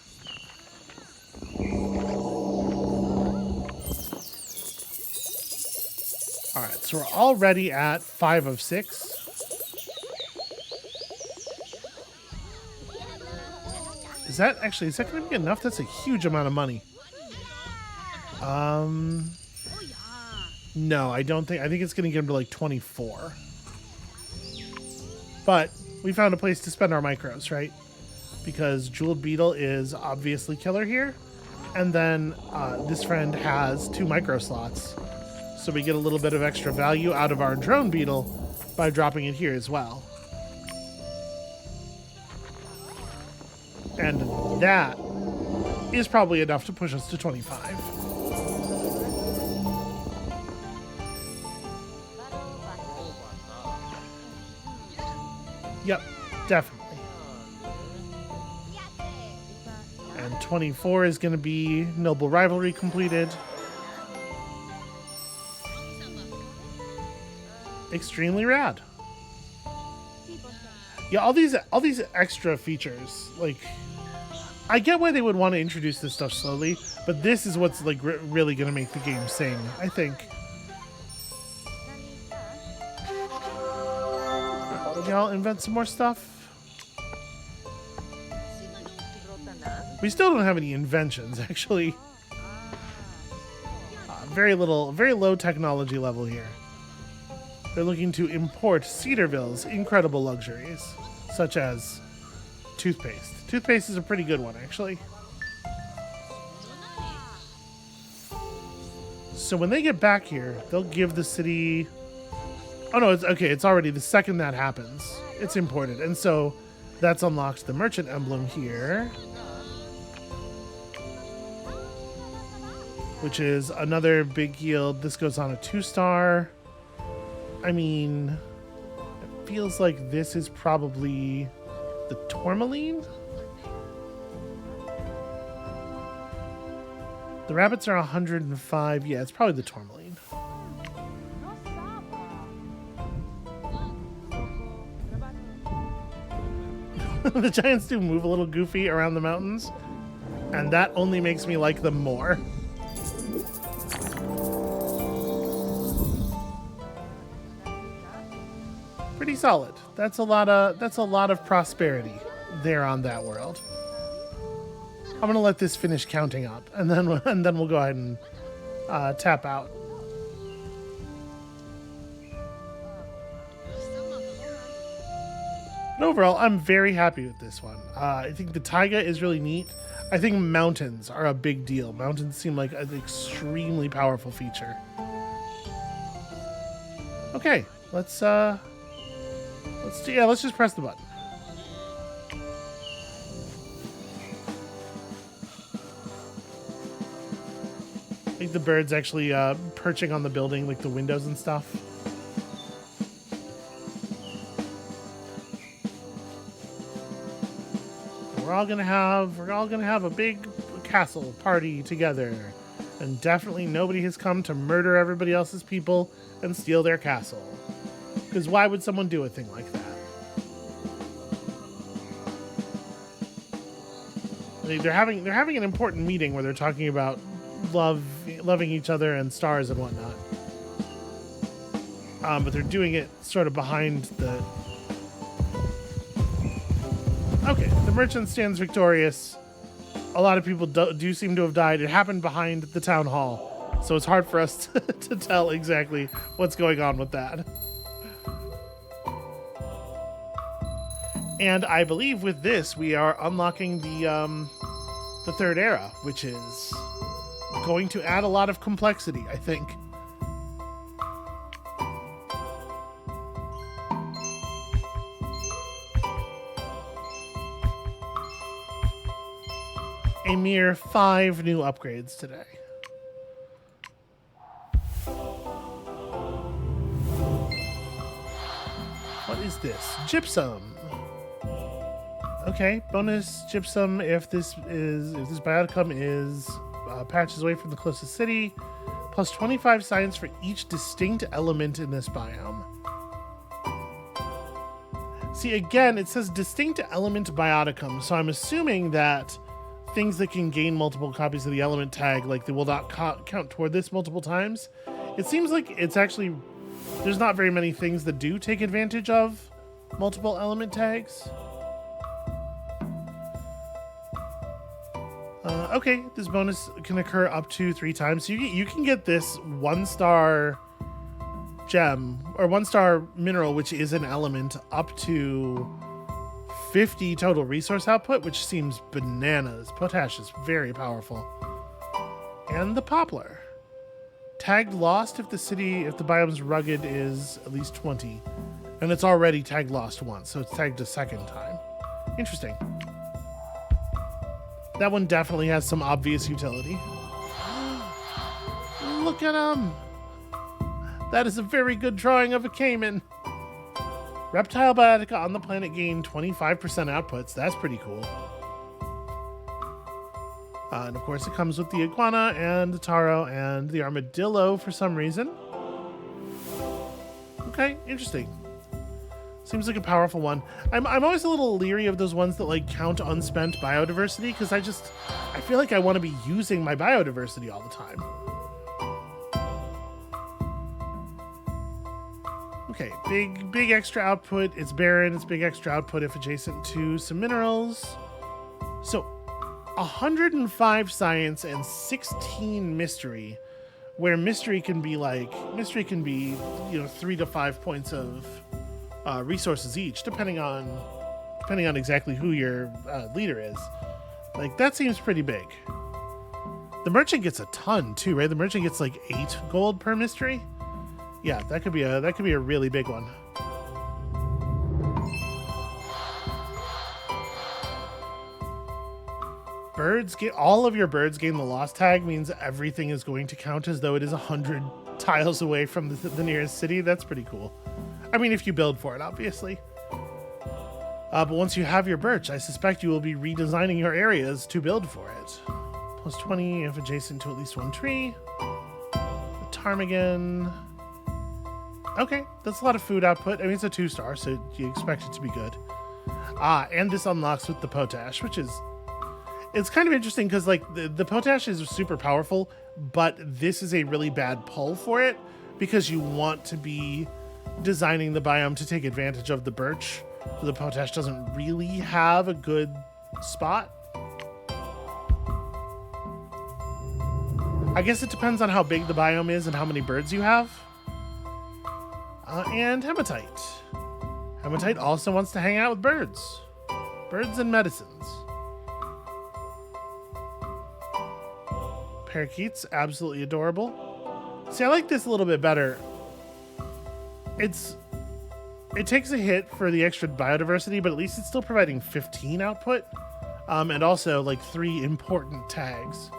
All right, so we're already at 5 of 6. Is that going to be enough? That's a huge amount of money. No, I don't think. I think it's going to get him to like 24. But we found a place to spend our micros, right? Because Jeweled Beetle is obviously killer here. And then this friend has 2 micro slots. So we get a little bit of extra value out of our Drone Beetle by dropping it here as well. And that is probably enough to push us to 25. Yep, definitely. And 24 is going to be Noble Rivalry completed. Extremely rad. Yeah, all these extra features, like, I get why they would want to introduce this stuff slowly, but this is what's like really going to make the game sing, I think. Y'all invent some more stuff. We still don't have any inventions, actually. Very low technology level here. They're looking to import Cedarville's incredible luxuries, such as toothpaste. Toothpaste is a pretty good one, actually. So when they get back here, they'll give the city... Oh no, it's okay. It's already the second that happens. It's imported. And so that's unlocked the merchant emblem here. Which is another big yield. This goes on a 2-star. I mean, it feels like this is probably the tourmaline. The rabbits are 105. Yeah, it's probably the tourmaline. The giants do move a little goofy around the mountains, and that only makes me like them more. Pretty solid. That's a lot of prosperity there on that world. I'm gonna let this finish counting up, and then we'll go ahead and tap out. But overall, I'm very happy with this one. I think the taiga is really neat. I think mountains are a big deal. Mountains seem like an extremely powerful feature. Okay, let's just press the button. I think the bird's actually perching on the building, like the windows and stuff. We're all gonna have a big castle party together, and definitely nobody has come to murder everybody else's people and steal their castle. Because why would someone do a thing like that? They're having an important meeting where they're talking about loving each other and stars and whatnot. But they're doing it sort of behind the... Okay, the merchant stands victorious. A lot of people do seem to have died. It happened behind the town hall, so it's hard for us to tell exactly what's going on with that. And I believe with this, we are unlocking the third era, which is going to add a lot of complexity, I think. A mere 5 new upgrades today. What is this? Gypsum. Okay, bonus gypsum if this bioticum is patches away from the closest city, plus 25 science for each distinct element in this biome. See, again, it says distinct element bioticum, so I'm assuming that things that can gain multiple copies of the element tag, like they will not count toward this multiple times. It seems like it's actually, there's not very many things that do take advantage of multiple element tags. Okay, this bonus can occur up to 3 times. So you can get this 1-star gem or 1-star mineral, which is an element, up to 50 total resource output, which seems bananas. Potash is very powerful. And the poplar. Tagged lost if the biome's rugged is at least 20. And it's already tagged lost once, so it's tagged a second time. Interesting. That one definitely has some obvious utility. Look at him! That is a very good drawing of a caiman. Reptile Biotica on the planet gained 25% outputs. That's pretty cool. And of course it comes with the iguana and the taro and the armadillo for some reason. Okay, interesting. Seems like a powerful one. I'm always a little leery of those ones that like count unspent biodiversity, because I feel like I want to be using my biodiversity all the time. Okay, big extra output. It's barren. It's big extra output if adjacent to some minerals. So 105 science and 16 mystery, where mystery can be, you know, 3 to 5 points of resources each, depending on exactly who your leader is. Like, that seems pretty big. The merchant gets a ton too, right? The merchant gets like 8 gold per mystery. Yeah, that could be a really big one. All of your birds gain the lost tag, means everything is going to count as though it is 100 tiles away from the nearest city. That's pretty cool. I mean, if you build for it, obviously. But once you have your birch, I suspect you will be redesigning your areas to build for it. Plus 20 if adjacent to at least 1 tree. The ptarmigan. Okay, that's a lot of food output. I mean, it's a 2-star, so you expect it to be good. And this unlocks with the potash, which is... It's kind of interesting because, like, the potash is super powerful, but this is a really bad pull for it because you want to be designing the biome to take advantage of the birch. So the potash doesn't really have a good spot. I guess it depends on how big the biome is and how many birds you have. And hematite. Hematite also wants to hang out with birds. Birds and medicines. Parakeets, absolutely adorable. See, I like this a little bit better. It takes a hit for the extra biodiversity, but at least it's still providing 15 output. And also like 3 important tags.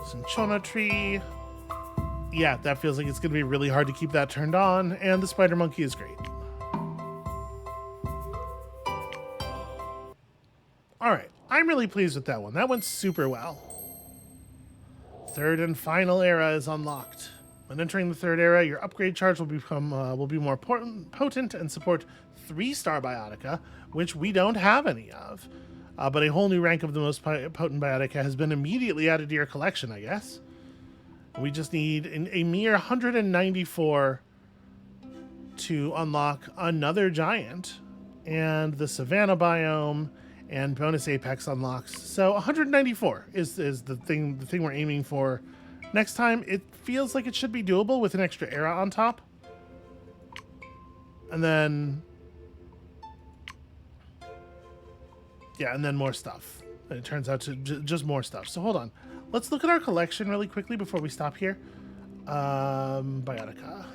Cinchona tree. Yeah, that feels like it's going to be really hard to keep that turned on. And the spider monkey is great. All right, I'm really pleased with that one. That went super well. Third and final era is unlocked. When entering the third era, your upgrade charge will be more potent and support 3-star biotica, which we don't have any of. But a whole new rank of the most potent biotica has been immediately added to your collection, I guess. We just need a mere 194 to unlock another giant, and the savanna biome and bonus apex unlocks. So 194 is the thing we're aiming for next time. It feels like it should be doable with an extra era on top. And then yeah, and then more stuff. And it turns out to just more stuff. So hold on. Let's look at our collection really quickly before we stop here. Biotica.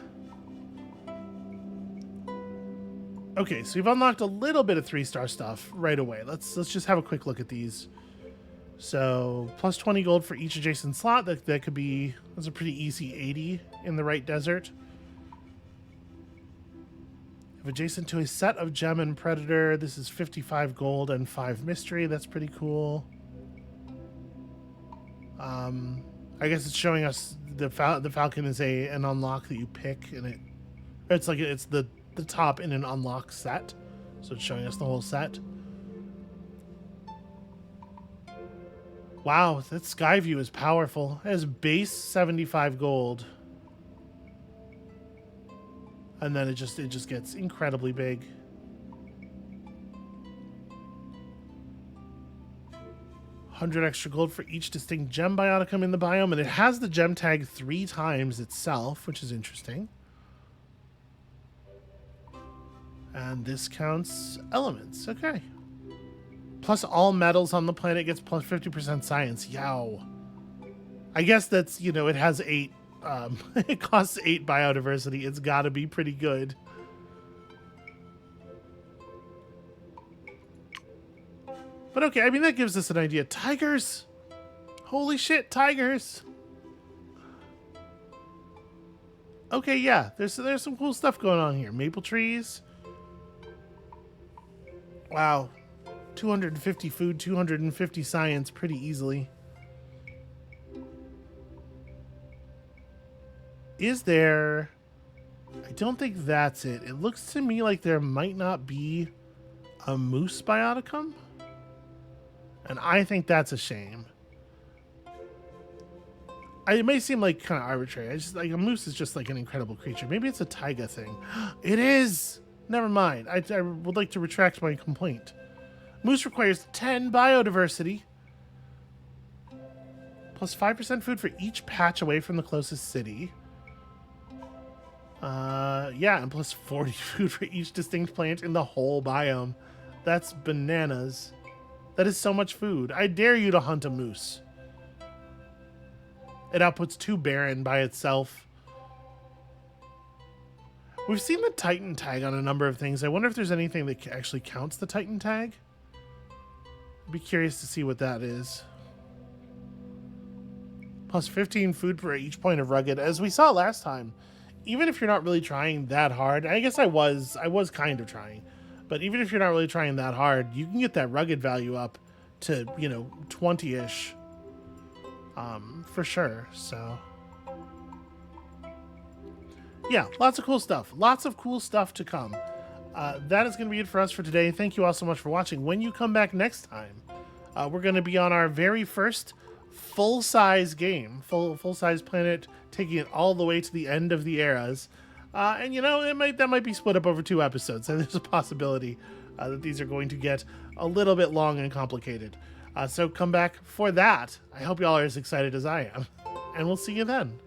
Okay, so we've unlocked a little bit of 3-star stuff right away. Let's just have a quick look at these. So plus 20 gold for each adjacent slot. That could be, that's a pretty easy 80 in the right desert. If adjacent to a set of gem and predator, this is 55 gold and 5 mystery. That's pretty cool. I guess it's showing us the falcon is an unlock that you pick, and it's the top in an unlock set, so it's showing us the whole set. Wow, that sky view is powerful. It has base 75 gold And then it just gets incredibly big. $100 extra gold for each distinct gem bioticum in the biome, and it has the gem tag 3 times itself, which is interesting. And this counts elements. Okay. Plus all metals on the planet gets plus 50% science. Yow. I guess that's, you know, it has 8. It costs 8 biodiversity. It's got to be pretty good. But okay, I mean, that gives us an idea. Tigers! Holy shit, tigers! Okay, yeah, there's some cool stuff going on here. Maple trees. Wow. 250 food, 250 science pretty easily. Is there... I don't think that's it. It looks to me like there might not be a moose bioticum. And I think that's a shame. It may seem like kind of arbitrary. I just like a moose is just like an incredible creature. Maybe it's a taiga thing. It is! Never mind. I would like to retract my complaint. Moose requires 10 biodiversity. Plus 5% food for each patch away from the closest city. Yeah, and plus 40 food for each distinct plant in the whole biome. That's bananas. That is so much food. I dare you to hunt a moose. It outputs 2 barren by itself. We've seen the Titan tag on a number of things. I wonder if there's anything that actually counts the Titan tag. I'd be curious to see what that is. Plus 15 food per each point of rugged. As we saw last time, even if you're not really trying that hard, I guess I was kind of trying, but even if you're not really trying that hard, you can get that rugged value up to, you know, 20-ish, for sure. So yeah, lots of cool stuff. Lots of cool stuff to come. That is going to be it for us for today. Thank you all so much for watching. When you come back next time, we're going to be on our very first full-size game, full-size planet, taking it all the way to the end of the eras. And you know, that might be split up over 2 episodes, and there's a possibility that these are going to get a little bit long and complicated. So come back for that. I hope y'all are as excited as I am, and we'll see you then.